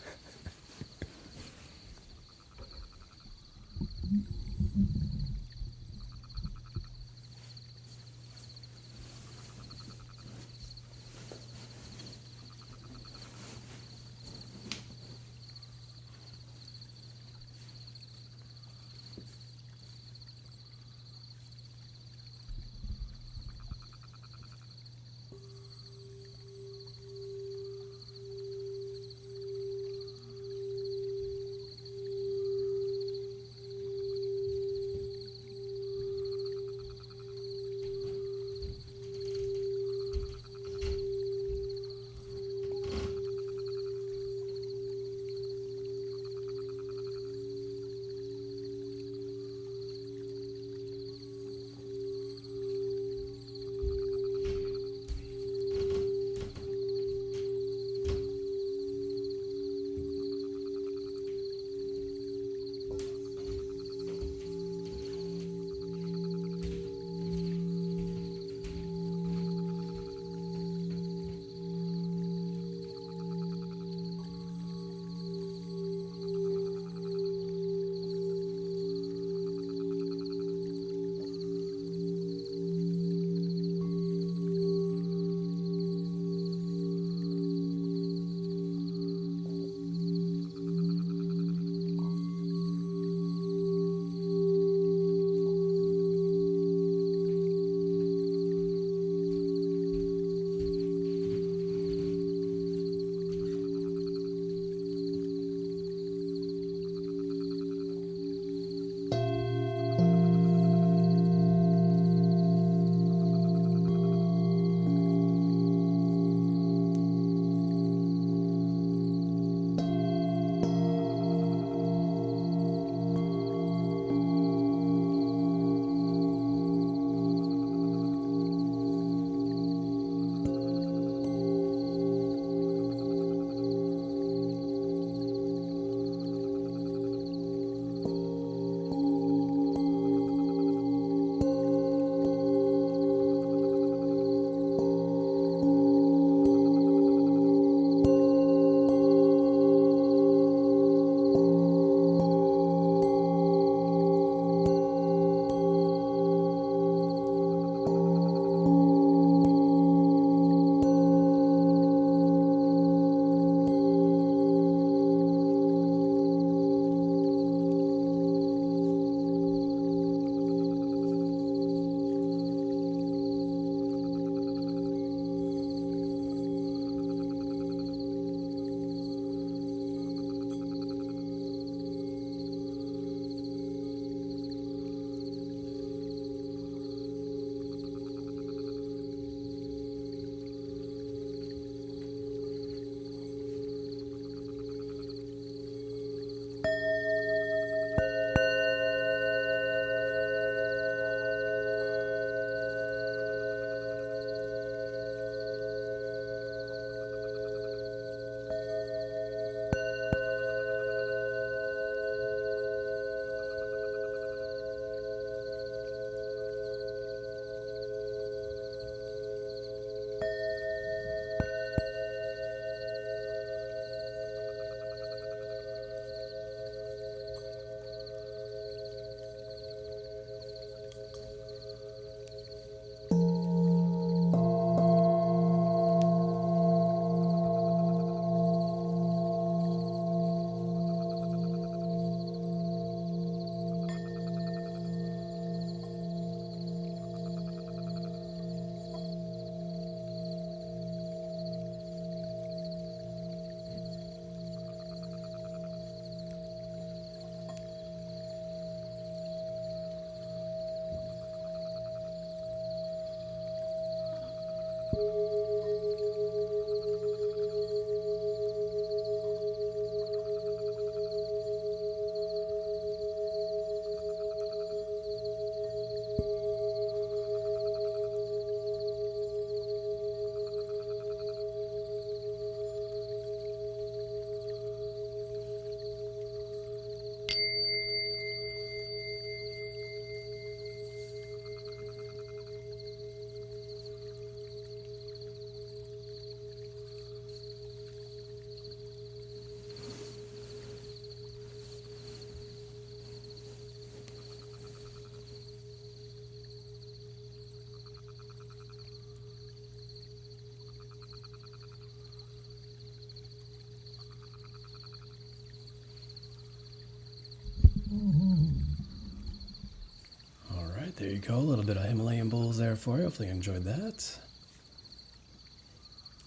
you go. A little bit of Himalayan bowls there for you. Hopefully you enjoyed that.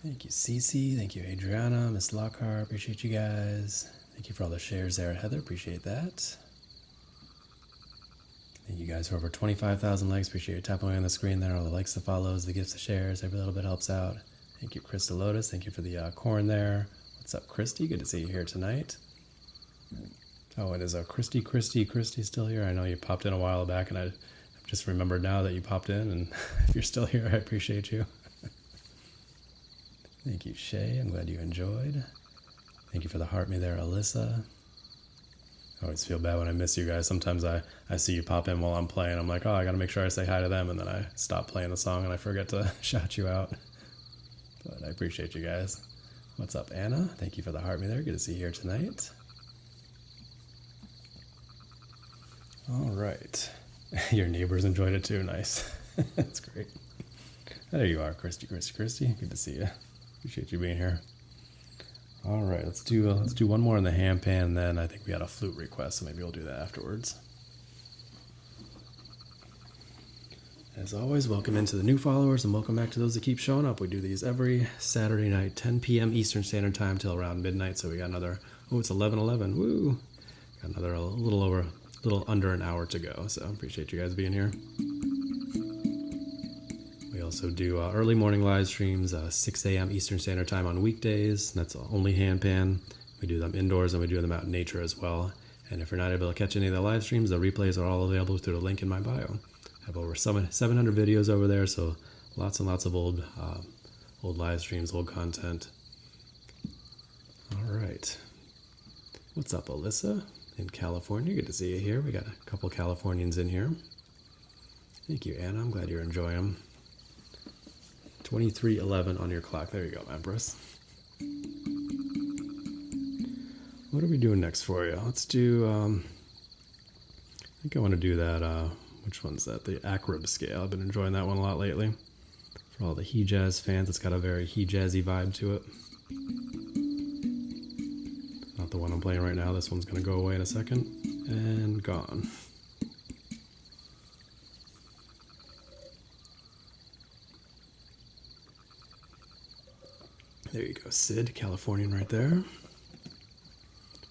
Thank you, Cece. Thank you, Adriana, Miss Lockhart. Appreciate you guys. Thank you for all the shares there, Heather. Appreciate that. Thank you guys for over 25,000 likes. Appreciate you tapping away on the screen there. All the likes, the follows, the gifts, the shares. Every little bit helps out. Thank you, Krista Lotus. Thank you for the corn there. What's up, Christy? Good to see you here tonight. Oh, it is Christy still here. I know you popped in a while back, and I just remembered now that you popped in. And if you're still here, I appreciate you. Thank you, Shay. I'm glad you enjoyed. Thank you for the heart me there, Alyssa. I always feel bad when I miss you guys. Sometimes I see you pop in while I'm playing. I'm like, oh, I got to make sure I say hi to them. And then I stop playing the song and I forget to shout you out. But I appreciate you guys. What's up, Anna? Thank you for the heart me there. Good to see you here tonight. All right. Your neighbors enjoyed it too. Nice. That's great. There you are, Christy. Good to see you. Appreciate you being here. All right, let's do one more in the handpan, and then I think we got a flute request, so maybe we'll do that afterwards. As always, welcome into the new followers, and welcome back to those that keep showing up. We do these every Saturday night, 10 p.m. Eastern Standard Time till around midnight. So we got another. Oh, it's 11:11. Woo! Got another a little under an hour to go. So appreciate you guys being here. We also do early morning live streams, 6 a.m. Eastern Standard Time on weekdays. That's only handpan. We do them indoors and we do them out in nature as well. And if you're not able to catch any of the live streams, the replays are all available through the link in my bio. I have over 700 videos over there, so lots and lots of old live streams, old content. All right. What's up, Alyssa in California? Good to see you here. We got a couple Californians in here. Thank you, Anna. I'm glad you're enjoying them. 23:11 on your clock. There you go, Empress. What are we doing next for you? Let's do, I think I want to do that, which one's that? The Akrib scale. I've been enjoying that one a lot lately. For all the Hejaz fans, it's got a very Hejazi vibe to it. Not the one I'm playing right now. This one's going to go away in a second. And gone. There you go, Sid, Californian right there.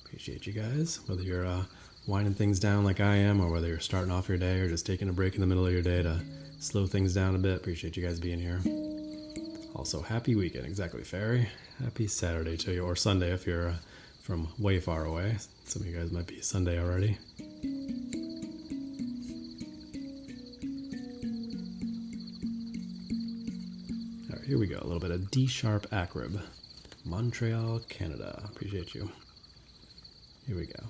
Appreciate you guys. Whether you're winding things down like I am, or whether you're starting off your day or just taking a break in the middle of your day to slow things down a bit, appreciate you guys being here. Also, happy weekend. Exactly, Fairy. Happy Saturday to you, or Sunday if you're from way far away. Some of you guys might be Sunday already. Here we go, a little bit of D-sharp Akrib. Montreal, Canada. Appreciate you. Here we go.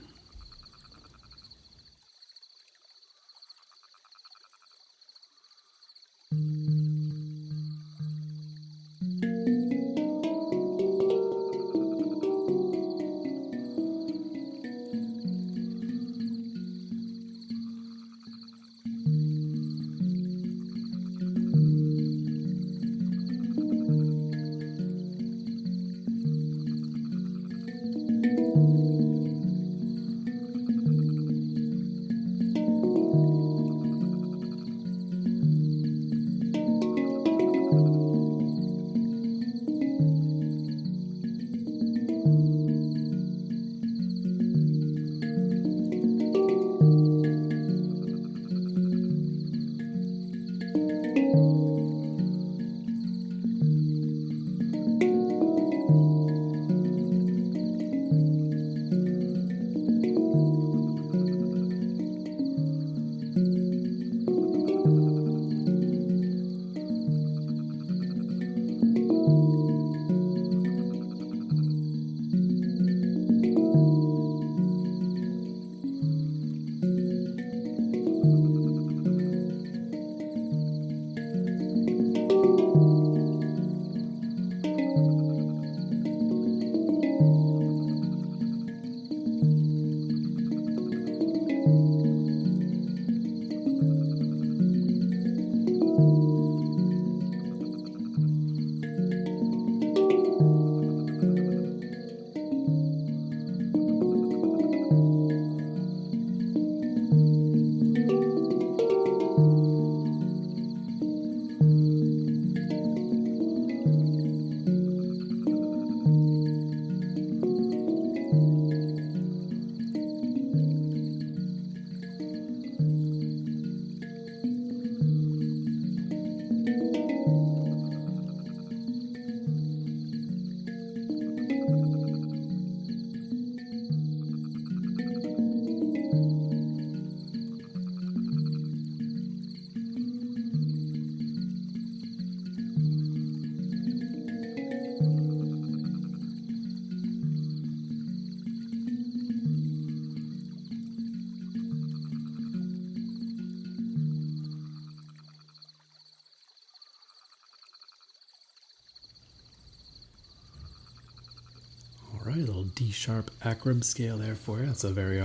right, a little D sharp Acrib scale there for you. It's a very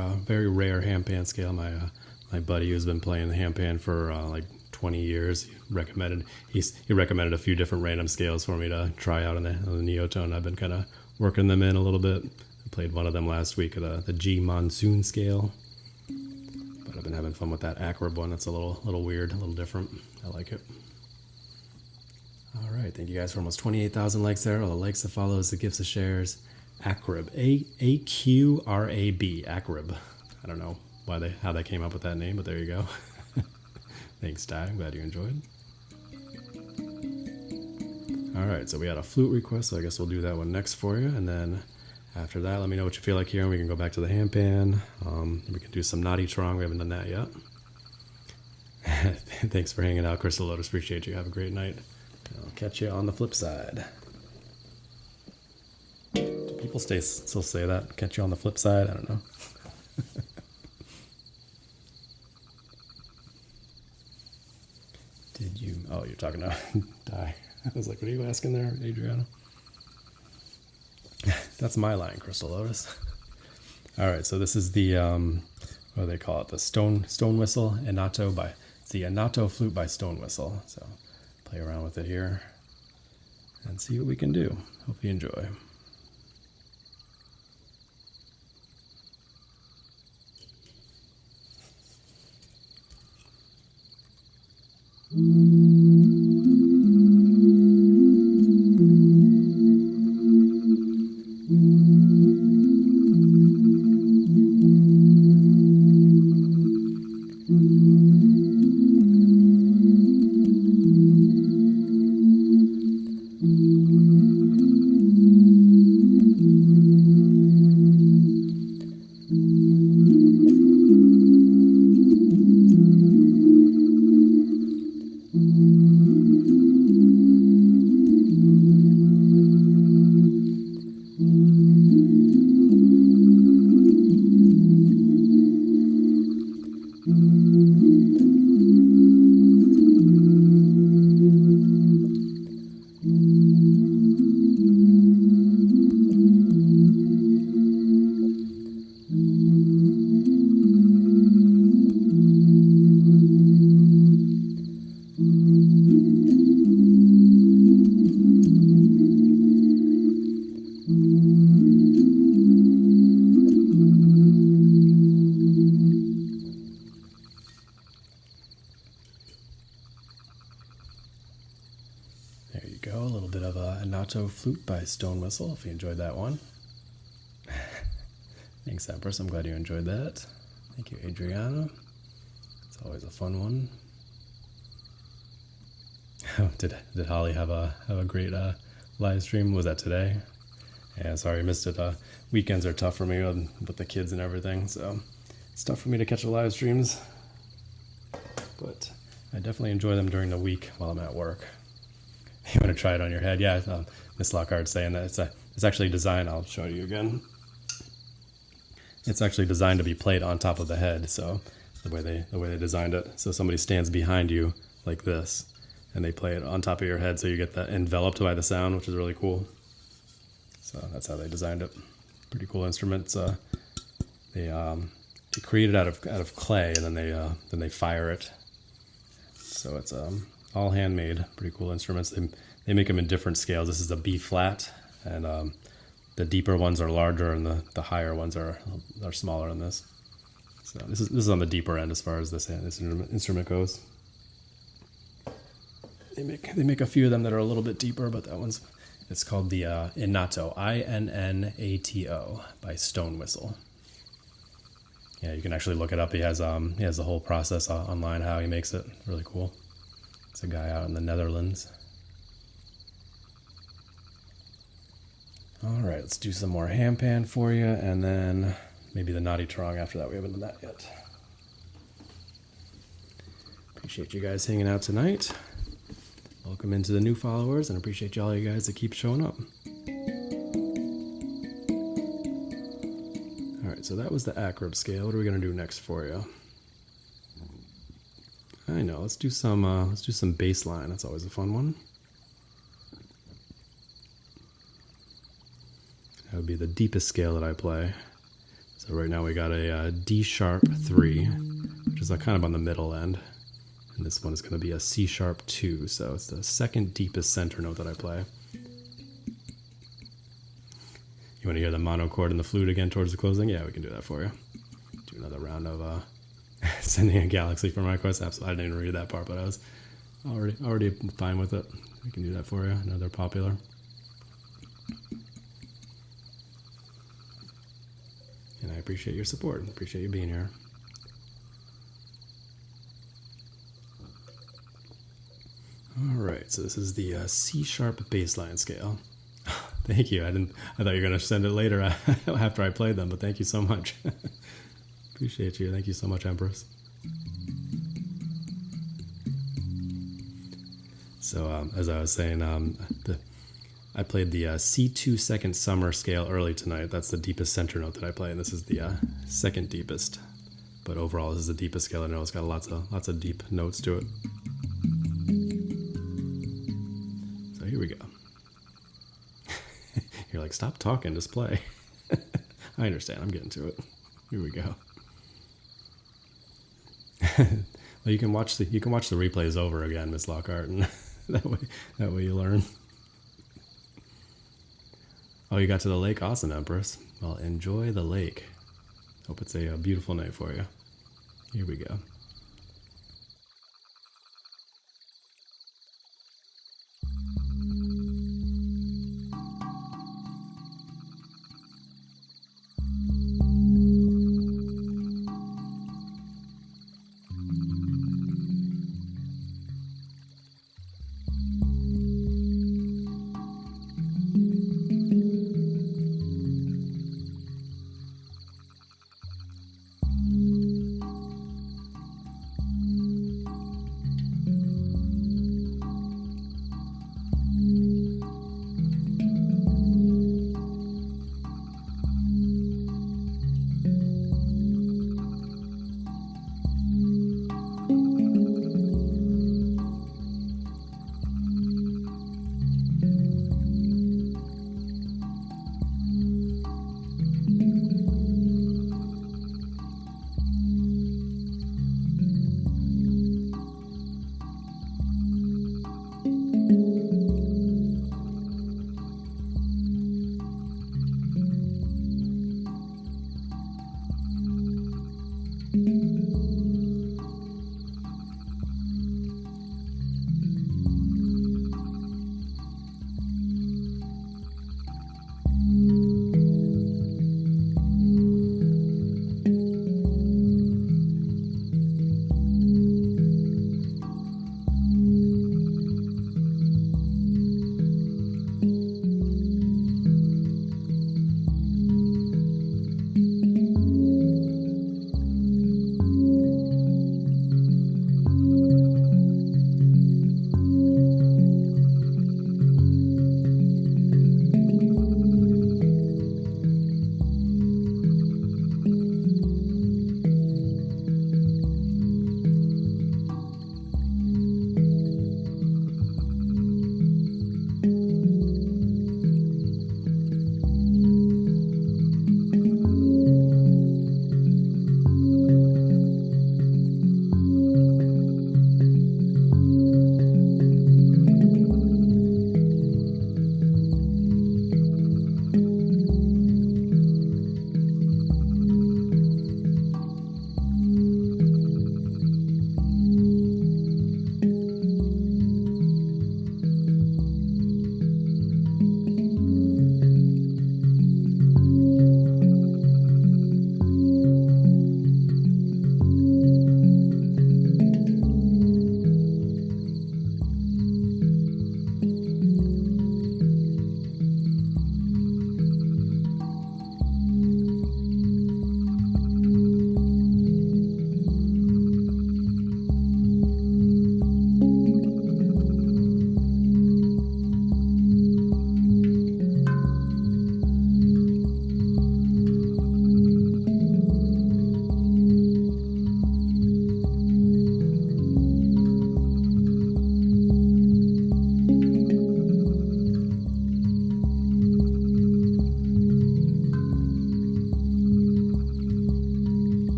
rare handpan scale. My buddy who's been playing the handpan for like 20 years, he recommended a few different random scales for me to try out on the Neotone. I've been kind of working them in a little bit. I played one of them last week, the G Monsoon scale. But I've been having fun with that Acrib one. It's a little weird, a little different. I like it. All right, thank you guys for almost 28,000 likes there. All the likes, the follows, the gifts, the shares. Acrib, A-Q-R-A-B, Acrib. I don't know how they came up with that name, but there you go. Thanks, Ty. I'm glad you enjoyed. All right, so we had a flute request, so I guess we'll do that one next for you. And then after that, let me know what you feel like here, and we can go back to the handpan. We can do some naughty trong. We haven't done that yet. Thanks for hanging out, Crystal Lotus. Appreciate you. Have a great night. I'll catch you on the flip side. Do people still say that? Catch you on the flip side? I don't know. Did you? Oh, you're talking to Di. I was like, what are you asking there, Adriana? That's my line, Crystal Lotus. All right, so this is the what do they call it? The stone whistle Anato by. It's the Anato flute by Stone Whistle. So play around with it here and see what we can do. Hope you enjoy. There you go, a little bit of a Anato flute by Stone Whistle, if you enjoyed that one. Thanks, Empress, I'm glad you enjoyed that. Thank you, Adriana. It's always a fun one. Did Holly have a great live stream? Was that today? Yeah, sorry I missed it. Weekends are tough for me with the kids and everything, so it's tough for me to catch the live streams. But I definitely enjoy them during the week while I'm at work. You want to try it on your head? Yeah, Miss Lockhart's saying that it's actually designed. I'll show you again. It's actually designed to be played on top of the head. So the way they designed it, so somebody stands behind you like this, and they play it on top of your head, so you get that enveloped by the sound, which is really cool. So that's how they designed it. Pretty cool instruments. They create it out of clay, and then they fire it. So it's all handmade. Pretty cool instruments. They make them in different scales. This is a B flat, and the deeper ones are larger, and the higher ones are smaller than this. So this is on the deeper end as far as this instrument goes. They make a few of them that are a little bit deeper, but it's called the Innato, I-N-N-A-T-O by Stone Whistle. Yeah, you can actually look it up. He has the whole process online, how he makes it. Really cool. It's a guy out in the Netherlands. All right, let's do some more handpan for you, and then maybe the naughty trong after that. We haven't done that yet. Appreciate you guys hanging out tonight. Welcome into the new followers, and appreciate all you guys that keep showing up. All right, so that was the Acrib scale. What are we gonna do next for you? I know. Let's do some bass line. That's always a fun one. That would be the deepest scale that I play. So right now we got a D sharp 3, which is kind of on the middle end. And this one is going to be a C sharp 2, so it's the second deepest center note that I play. You want to hear the monochord and the flute again towards the closing? Yeah, we can do that for you. Do another round of Sending a Galaxy for my quest. Absolutely, I didn't even read that part, but I was already fine with it. We can do that for you. Another popular. And I appreciate your support. Appreciate you being here. All right, so this is the C sharp bassline scale. Thank you. I thought you were gonna send it later after I played them, but thank you so much. Appreciate you. Thank you so much, Empress. So as I was saying, I played the C2 second summer scale early tonight. That's the deepest center note that I play, and this is the second deepest. But overall, this is the deepest scale I know. It's got lots of deep notes to it. So here we go. You're like, stop talking, just play. I understand. I'm getting to it. Here we go. Well, you can watch the replays over again, Miss Lockhart, and that way you learn. Oh, you got to the lake? Awesome, Empress. Well, enjoy the lake. Hope it's a beautiful night for you. Here we go.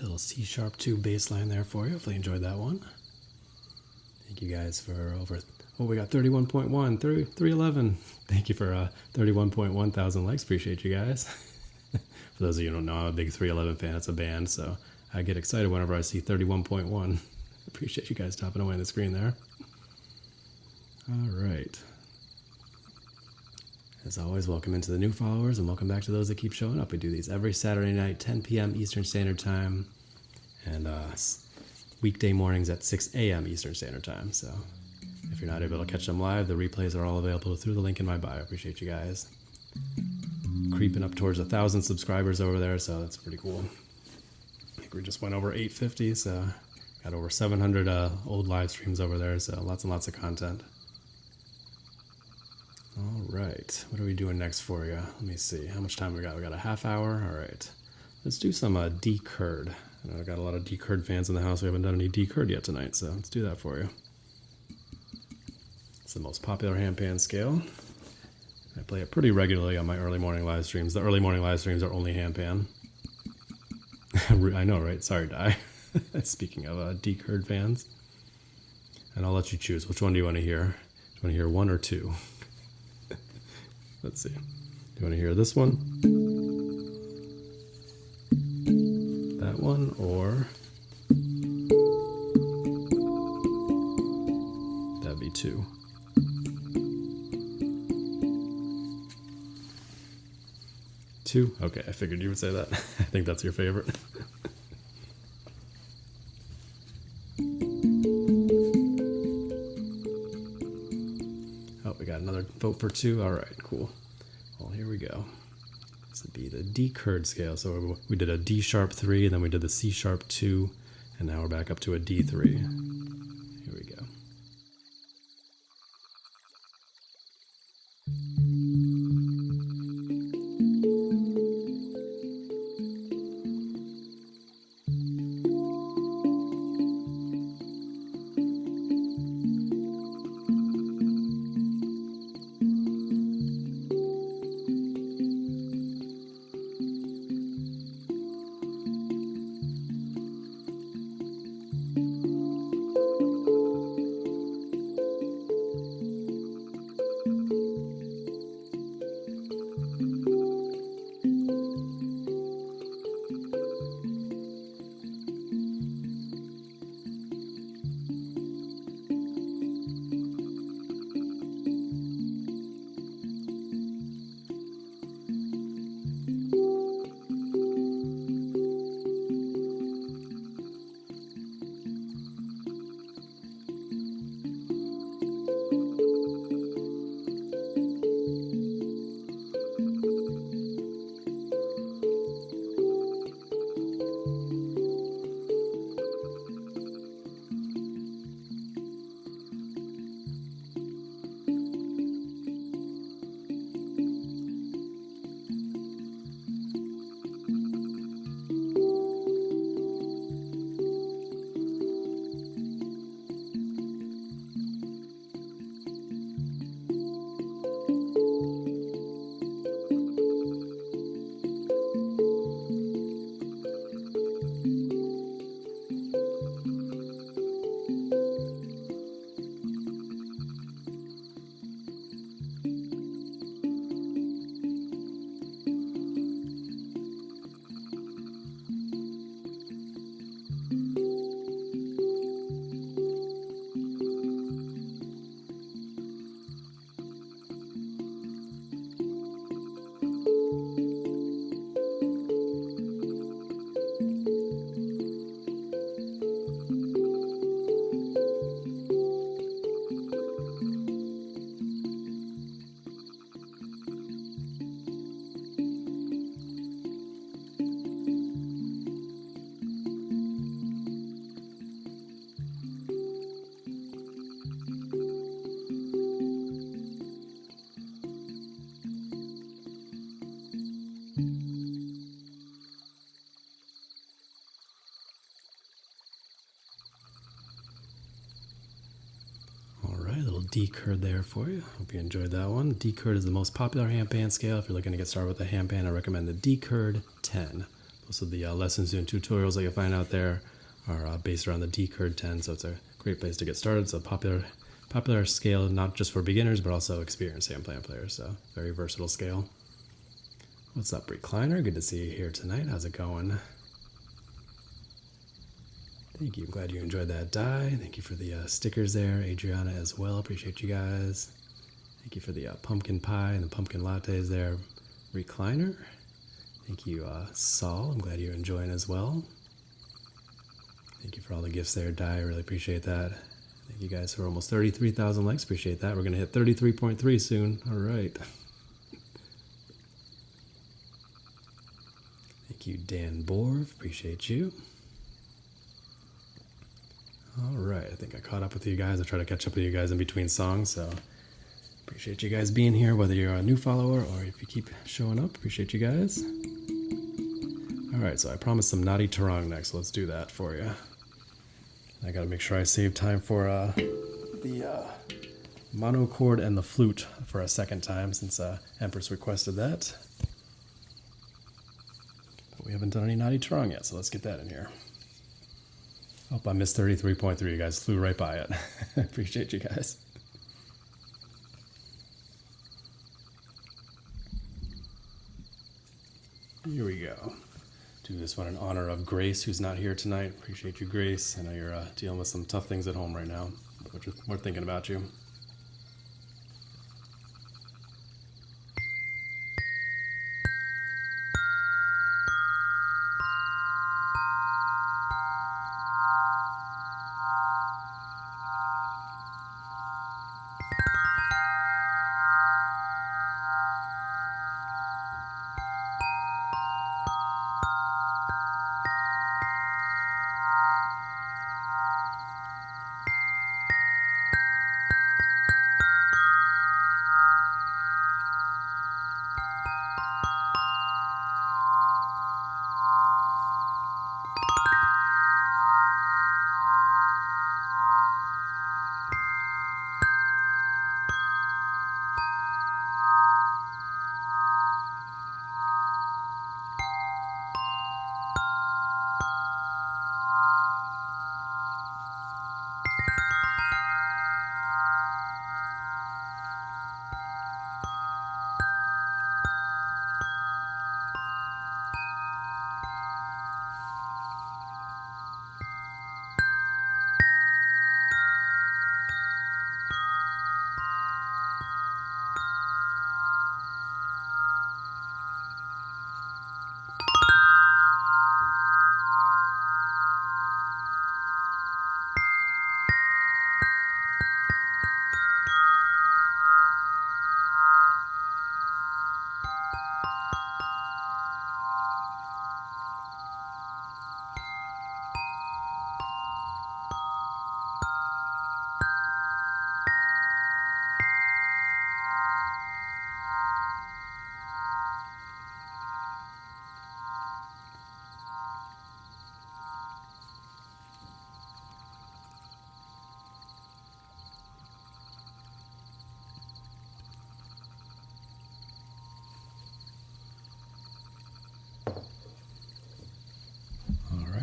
Little C sharp 2 bass line there for you. Hopefully you enjoyed that one. Thank you guys for we got 31.1, 311. Thank you for 31.1 thousand likes. Appreciate you guys. For those of you who don't know, I'm a big 311 fan. It's a band, so I get excited whenever I see 31.1. Appreciate you guys topping away on the screen there. All right. As always, welcome into the new followers and welcome back to those that keep showing up. We do these every Saturday night, 10 p.m. Eastern Standard Time, and weekday mornings at 6 a.m. Eastern Standard Time. So if you're not able to catch them live, the replays are all available through the link in my bio. I appreciate you guys. Creeping up towards 1,000 subscribers over there, so that's pretty cool. I think we just went over 850, so got over 700 old live streams over there, so lots and lots of content. All right, what are we doing next for you? Let me see, how much time we got? We got a half hour. All right, let's do some D-Curd. I know I've got a lot of D-Curd fans in the house. We haven't done any D-Curd yet tonight, so let's do that for you. It's the most popular handpan scale. I play it pretty regularly on my early morning live streams. The early morning live streams are only handpan. I know, right? Sorry, Di. Speaking of D-Curd fans. And I'll let you choose. Which one do you want to hear? Do you want to hear one or two? Let's see. Do you want to hear this one? That one, or that'd be two. Two? Okay, I figured you would say that. I think that's your favorite. Oh, we got another vote for two. All right, cool. Well, here we go. This would be the D-Curd scale. So we did a D sharp 3, and then we did the C sharp 2, and now we're back up to a D3. Here we go. chord there for you. Hope you enjoyed that one. D chord is the most popular handpan scale. If you're looking to get started with the handpan, I recommend the D chord 10. Most of the lessons and tutorials that you'll find out there are based around the D chord 10, so it's a great place to get started. It's a popular scale, not just for beginners, but also experienced handpan players, so very versatile scale. What's up, Recliner? Good to see you here tonight. How's it going? Thank you. I'm glad you enjoyed that die. Thank you for the stickers there, Adriana as well. Appreciate you guys. Thank you for the pumpkin pie and the pumpkin lattes there, Recliner. Thank you, Saul. I'm glad you're enjoying as well. Thank you for all the gifts there, die. I really appreciate that. Thank you guys for almost 33,000 likes. Appreciate that. We're going to hit 33.3 soon. All right. Thank you, Dan Borv. Appreciate you. All right, I think I caught up with you guys. I try to catch up with you guys in between songs, so appreciate you guys being here, whether you're a new follower or if you keep showing up. Appreciate you guys. All right, so I promised some Naughty Tarang next, so let's do that for you. I got to make sure I save time for the monochord and the flute for a second time, since Empress requested that. But we haven't done any Naughty Tarang yet, so let's get that in here. Hope I missed 33.3. You guys flew right by it. Appreciate you guys. Here we go. Do this one in honor of Grace, who's not here tonight. Appreciate you, Grace. I know you're dealing with some tough things at home right now, but we're thinking about you.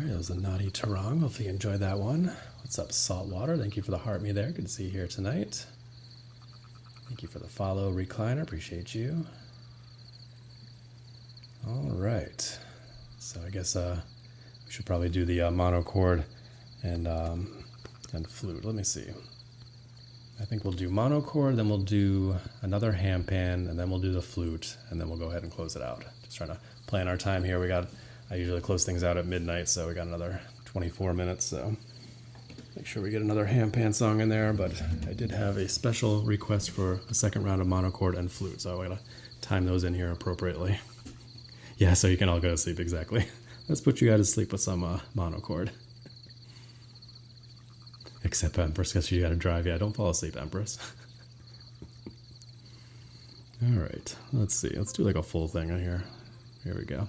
That was a Naughty Tarang. Hopefully you enjoyed that one. What's up, Saltwater? Thank you for the heart me there. Good to see you here tonight. Thank you for the follow, Recliner. Appreciate you. All right. So I guess we should probably do the monochord and flute. Let me see. I think we'll do monochord, then we'll do another handpan, and then we'll do the flute, and then we'll go ahead and close it out. Just trying to plan our time here. I usually close things out at midnight, so we got another 24 minutes, so make sure we get another handpan song in there, but I did have a special request for a second round of monochord and flute, so I gotta time those in here appropriately. Yeah, so you can all go to sleep, exactly. Let's put you guys to sleep with some monochord. Except Empress, because you gotta drive. Yeah, don't fall asleep, Empress. All right, let's see. Let's do like a full thing in here. Here we go.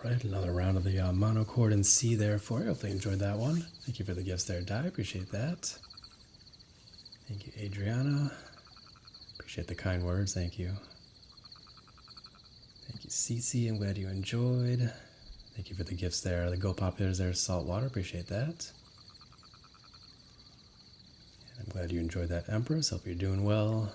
right, another round of the monochord in C there for you. Hopefully you enjoyed that one. Thank you for the gifts there, Di. Appreciate that. Thank you, Adriana. Appreciate the kind words. Thank you. Thank you, Cece. I'm glad you enjoyed. Thank you for the gifts there. The Go Populars there, Saltwater. Appreciate that. And I'm glad you enjoyed that, Empress. Hope you're doing well.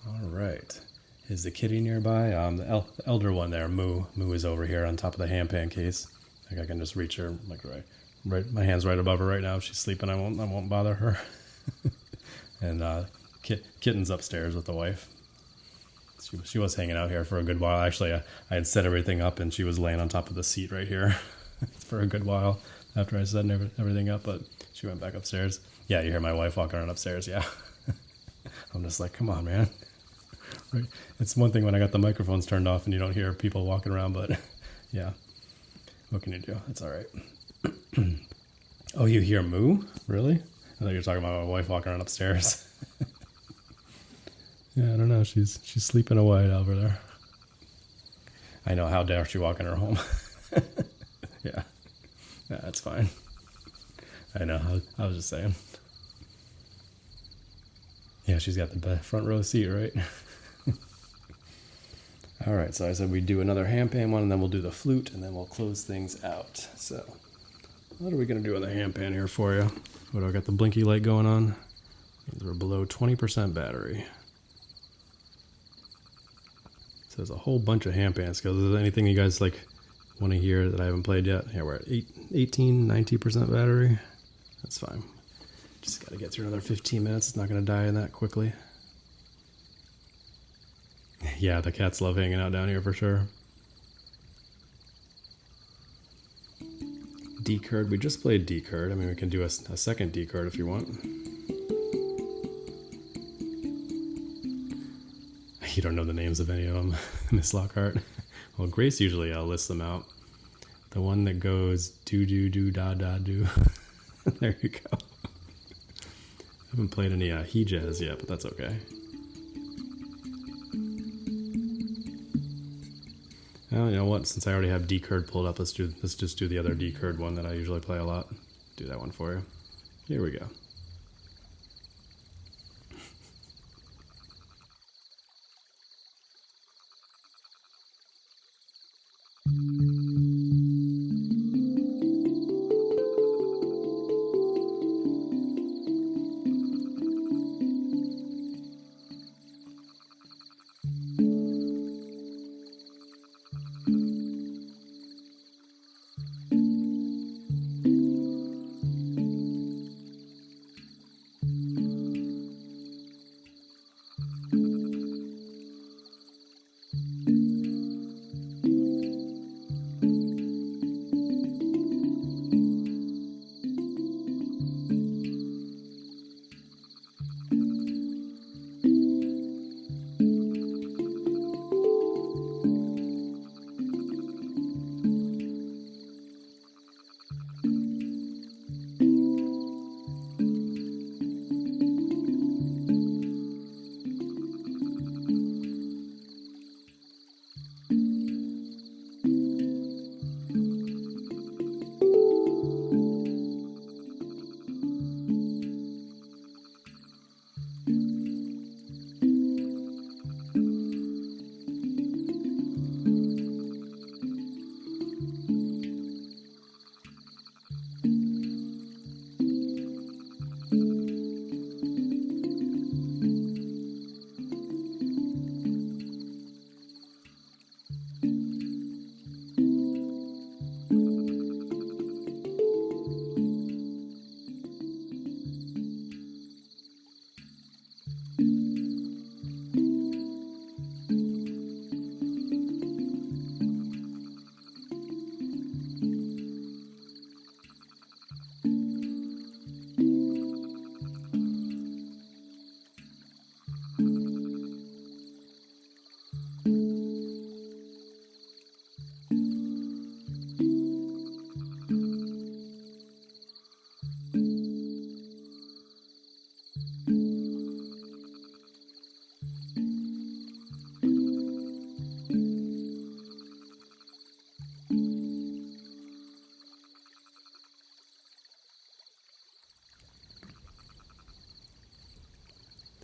All right. Is the kitty nearby? The elder one there, Moo. Moo is over here on top of the handpan case. I think I can just reach her, like right. My hand's right above her right now. If she's sleeping, I won't bother her. And Kitten's upstairs with the wife. She was hanging out here for a good while. Actually, I had set everything up, and she was laying on top of the seat right here for a good while after I set everything up. But she went back upstairs. Yeah, you hear my wife walking around upstairs. Yeah, I'm just like, come on, man. Right. It's one thing when I got the microphones turned off and you don't hear people walking around, but yeah, what can you do? It's all right. Oh, you hear Moo? Really? I thought you were talking about my wife walking around upstairs. Yeah, I don't know. She's sleeping away over there. I know. How dare she walk in her home? Yeah, that's fine. I know. I was just saying. Yeah, she's got the front row seat, right? All right, so I said we'd do another handpan one, and then we'll do the flute, and then we'll close things out. So what are we going to do on the handpan here for you? What do I got the blinky light going on? Means we're below 20% battery. So there's a whole bunch of handpan skills. Is there anything you guys like want to hear that I haven't played yet? Yeah, we're at 18, 19% battery. That's fine. Just got to get through another 15 minutes. It's not going to die in that quickly. Yeah, the cats love hanging out down here for sure. D-Curd. We just played D-Curd. I mean, we can do a second D-Curd if you want. You don't know the names of any of them, Miss Lockhart. Well, Grace usually lists them out. The one that goes do-do-do-da-da-do. There you go. I haven't played any he-jazz yet, but that's okay. Well, you know what? Since I already have D-Curd pulled up, let's just do the other D-Curd one that I usually play a lot. Do that one for you. Here we go.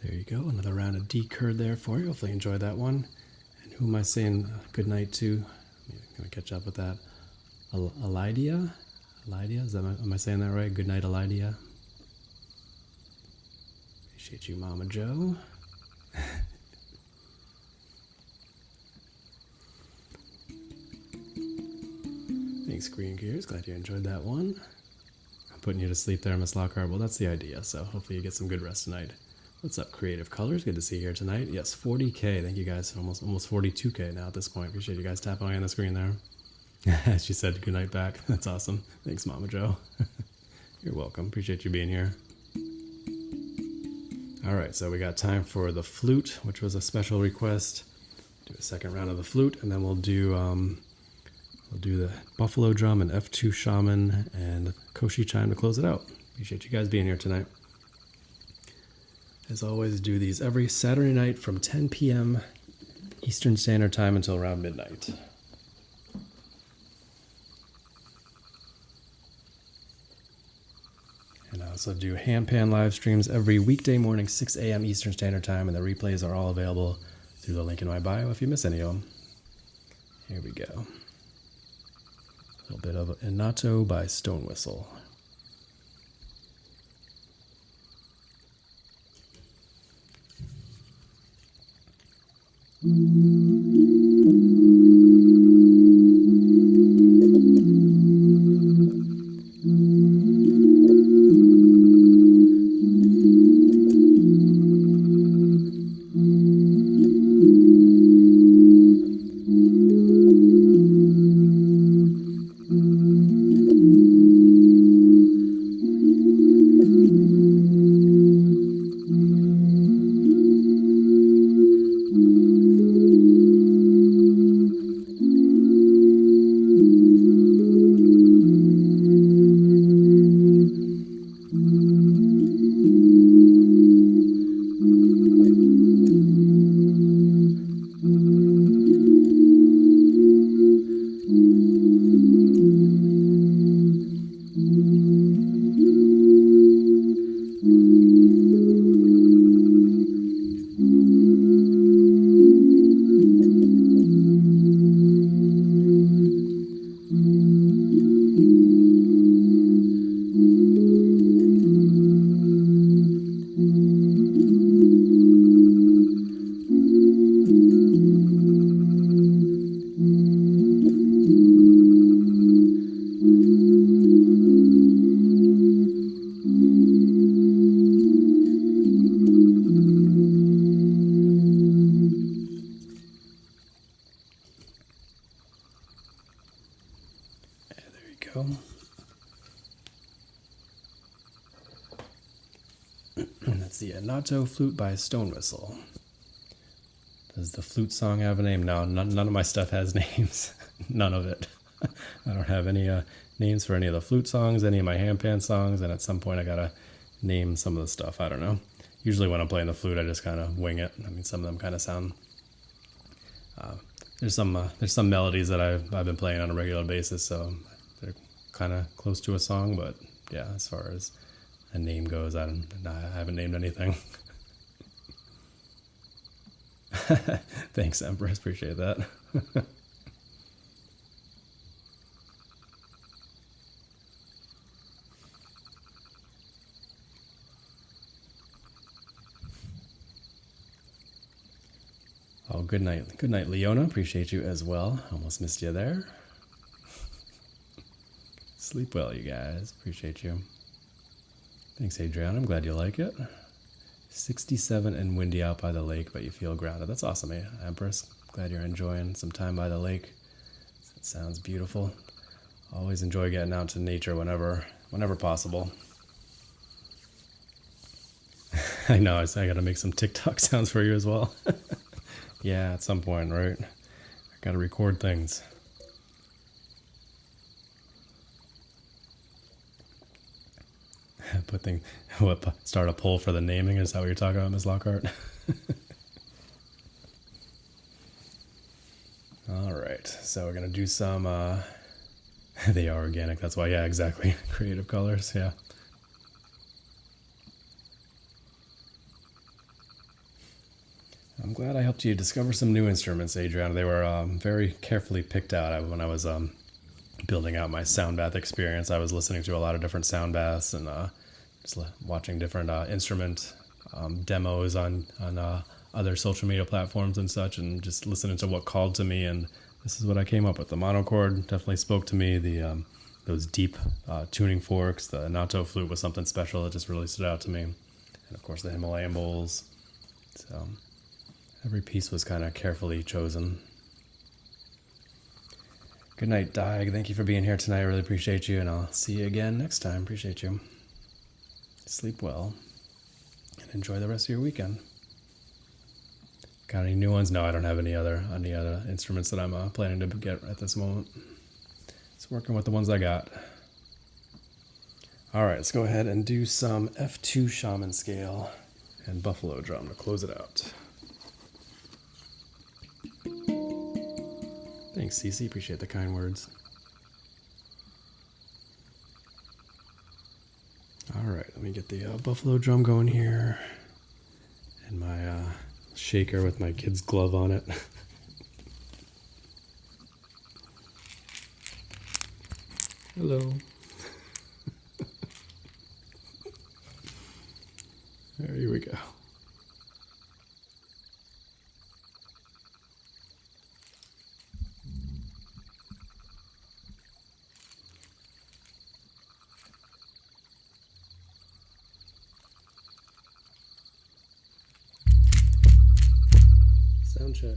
There you go. Another round of decurd there for you. Hopefully you enjoyed that one. And who am I saying good night to? I'm going to catch up with that. Elidia? Elidia? Am I saying that right? Good night, Elidia. Appreciate you, Mama Joe. Thanks, Green Gears. Glad you enjoyed that one. I'm putting you to sleep there, Miss Lockhart. Well, that's the idea, so hopefully you get some good rest tonight. What's up, Creative Colors? Good to see you here tonight. Yes, 40K. Thank you guys. Almost 42K now at this point. Appreciate you guys tapping away on the screen there. She said good night back. That's awesome. Thanks, Mama Joe. You're welcome. Appreciate you being here. All right, so we got time for the flute, which was a special request. Do a second round of the flute, and then we'll do the buffalo drum and F2 shaman and koshi chime to close it out. Appreciate you guys being here tonight. As always, do these every Saturday night from 10 p.m. Eastern Standard Time until around midnight. And I also do Handpan live streams every weekday morning, 6 a.m. Eastern Standard Time, and the replays are all available through the link in my bio if you miss any of them. Here we go. A little bit of Neotone by Stone Whistle. And that's the Neotone Flute by Stone Whistle. Does the flute song have a name? No, none of my stuff has names. None of it. I don't have any names for any of the flute songs, any of my handpan songs, and at some point I gotta name some of the stuff. I don't know. Usually when I'm playing the flute, I just kind of wing it. I mean, some of them kind of sound... there's some melodies that I've been playing on a regular basis, so they're kind of close to a song, but yeah, as far as a name goes, I haven't named anything. Thanks, Empress. Appreciate that. Oh, good night. Good night, Leona. Appreciate you as well. Almost missed you there. Sleep well, you guys. Appreciate you. Thanks, Adriana. I'm glad you like it. 67 and windy out by the lake, but you feel grounded. That's awesome, Empress. Glad you're enjoying some time by the lake. That sounds beautiful. Always enjoy getting out to nature whenever possible. I know, I gotta make some TikTok sounds for you as well. Yeah, at some point, right? I gotta record things. Start a poll for the naming? Is that what you're talking about, Ms. Lockhart? All right, so we're gonna do some. They are organic. That's why. Yeah, exactly. Creative colors. Yeah. I'm glad I helped you discover some new instruments, Adriana. They were very carefully picked out. When I was building out my sound bath experience, I was listening to a lot of different sound baths and just watching different instrument demos on other social media platforms and such, and just listening to what called to me. And this is what I came up with. The monochord definitely spoke to me. The those deep tuning forks, the Neotone flute was something special. It just really stood out to me. And of course the Himalayan bowls. So every piece was kind of carefully chosen. Good night, Dag. Thank you for being here tonight. I really appreciate you, and I'll see you again next time. Appreciate you. Sleep well, and enjoy the rest of your weekend. Got any new ones? No, I don't have any other instruments that I'm planning to get at this moment. Just working with the ones I got. All right, let's go ahead and do some F2 shaman scale and buffalo drum to close it out. Thanks, Cece. Appreciate the kind words. All right, let me get the buffalo drum going here, and my shaker with my kid's glove on it. Hello. There we go. Sound check.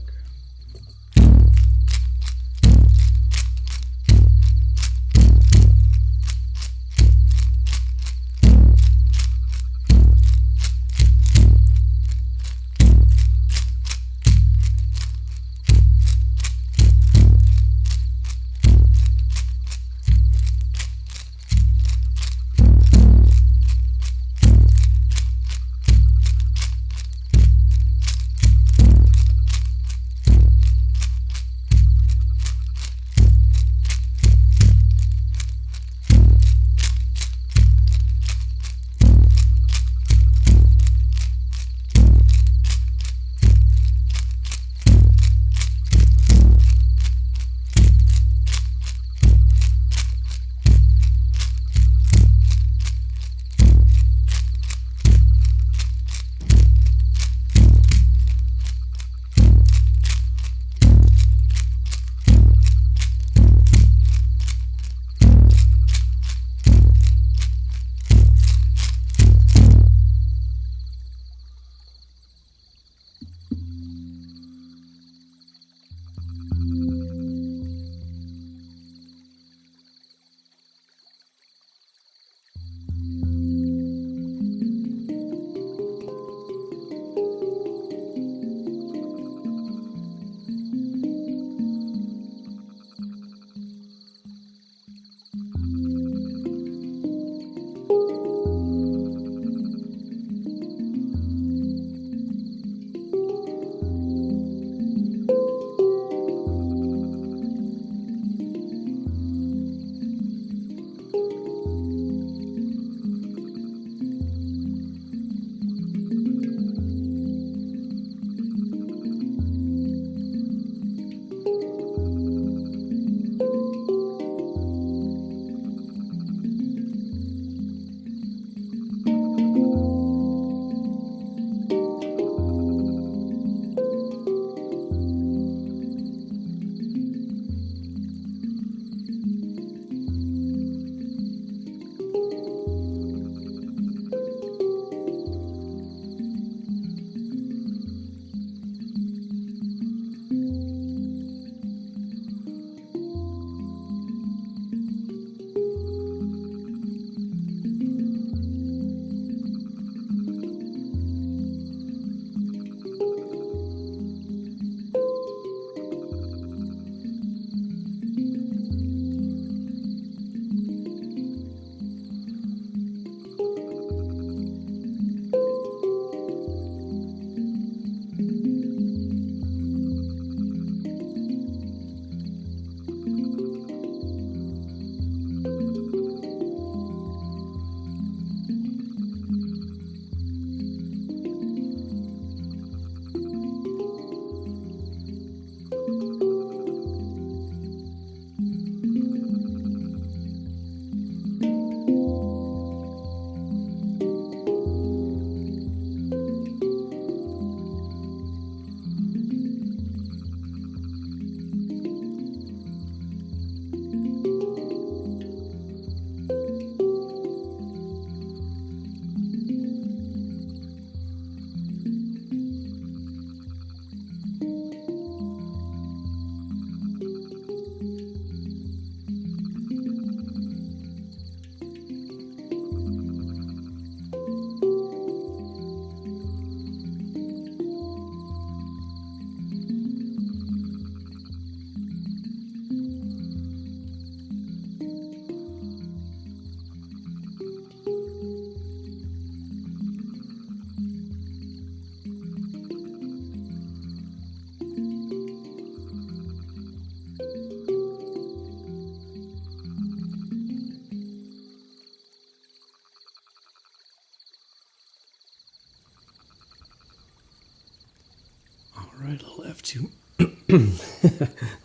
F2.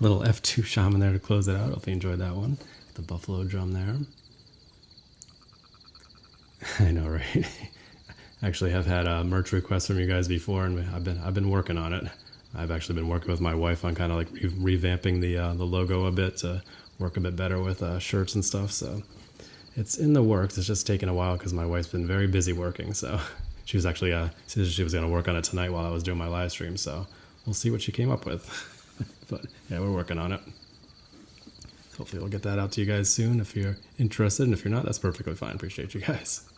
Little F2 shaman there to close it out. Hope you enjoyed that one. The buffalo drum there. I know, right? Actually, have had merch requests from you guys before, and I've been working on it. I've actually been working with my wife on kind of like revamping the logo a bit to work a bit better with shirts and stuff. So it's in the works. It's just taken a while because my wife's been very busy working. So she was actually she was going to work on it tonight while I was doing my live stream. So we'll see what she came up with. But yeah, we're working on it. Hopefully we'll get that out to you guys soon if you're interested. And if you're not, that's perfectly fine. Appreciate you guys.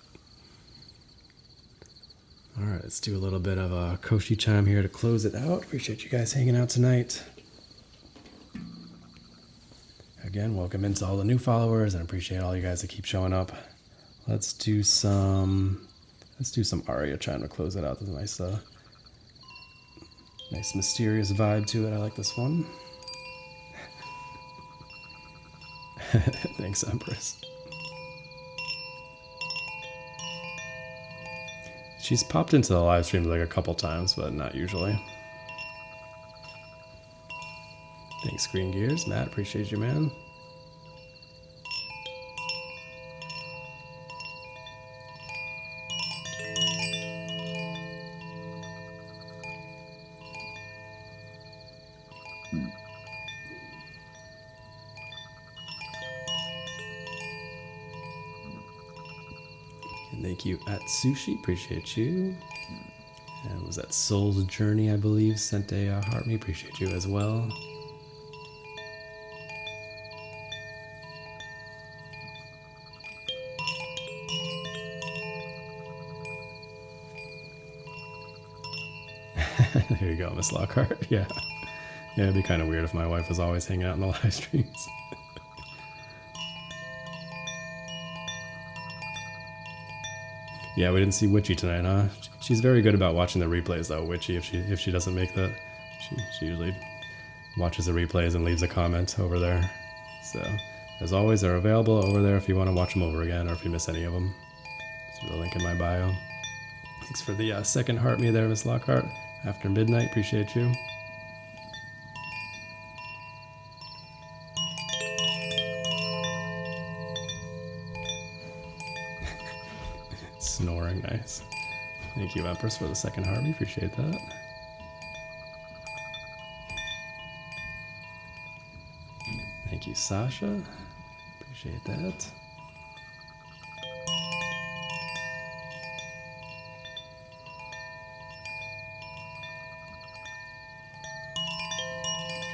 All right, let's do a little bit of a Koshi chime here to close it out. Appreciate you guys hanging out tonight. Again, welcome into all the new followers, and appreciate all you guys that keep showing up. Let's do some aria chime to close it out. There's a nice mysterious vibe to it. I like this one. Thanks, Empress. She's popped into the live stream like a couple times, but not usually. Thanks, Green Gears. Matt, appreciate you, man. And thank you at Sushi, appreciate you. And was that Soul's Journey, I believe, sent a heart me, appreciate you as well. There you go, Miss Lockhart. Yeah. Yeah, it'd be kind of weird if my wife was always hanging out in the live streams. Yeah, we didn't see Witchy tonight, huh? She's very good about watching the replays, though. Witchy, if she doesn't make that, she usually watches the replays and leaves a comment over there. So, as always, they're available over there if you want to watch them over again or if you miss any of them. There's the link in my bio. Thanks for the second heart me there, Miss Lockhart. After midnight, appreciate you. Snoring, nice. Thank you, Empress, for the second heart me. Appreciate that. Thank you, Sasha. Appreciate that.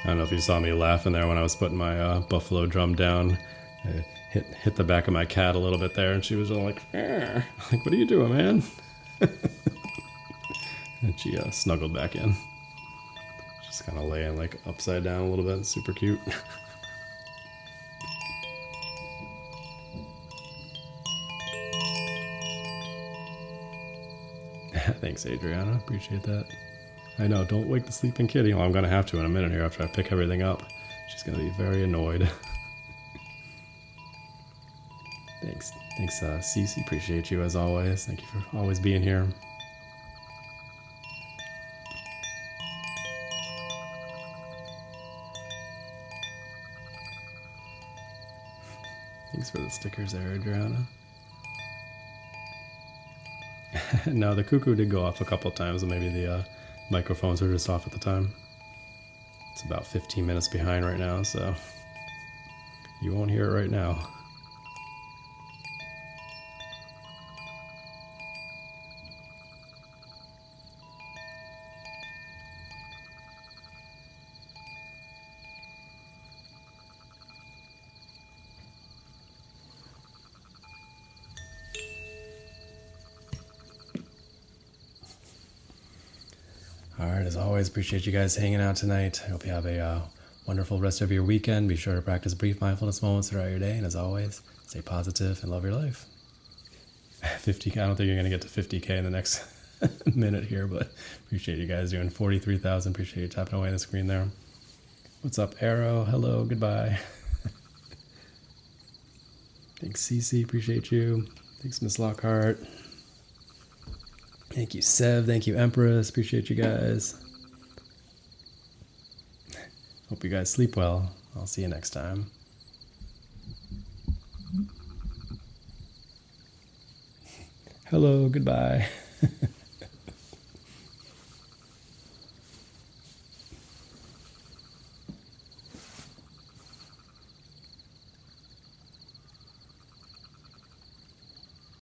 I don't know if you saw me laughing there when I was putting my buffalo drum down. I hit the back of my cat a little bit there, and she was all like, "Arr." Like, what are you doing, man? And she snuggled back in. Just kind of laying like upside down a little bit. Super cute. Thanks, Adriana. Appreciate that. I know, don't wake the sleeping kitty. Well, I'm going to have to in a minute here after I pick everything up. She's going to be very annoyed. Thanks, Cece. Appreciate you as always. Thank you for always being here. Thanks for the stickers there, Adriana. No, the cuckoo did go off a couple times, and maybe the microphones were just off at the time. It's about 15 minutes behind right now, so you won't hear it right now. All right, as always, appreciate you guys hanging out tonight. I hope you have a wonderful rest of your weekend. Be sure to practice brief mindfulness moments throughout your day. And as always, stay positive and love your life. 50K, I don't think you're going to get to 50K in the next minute here, but appreciate you guys doing 43,000. Appreciate you tapping away on the screen there. What's up, Arrow? Hello, goodbye. Thanks, Cece. Appreciate you. Thanks, Miss Lockhart. Thank you, Sev. Thank you, Empress. Appreciate you guys. Hope you guys sleep well. I'll see you next time. Hello, goodbye.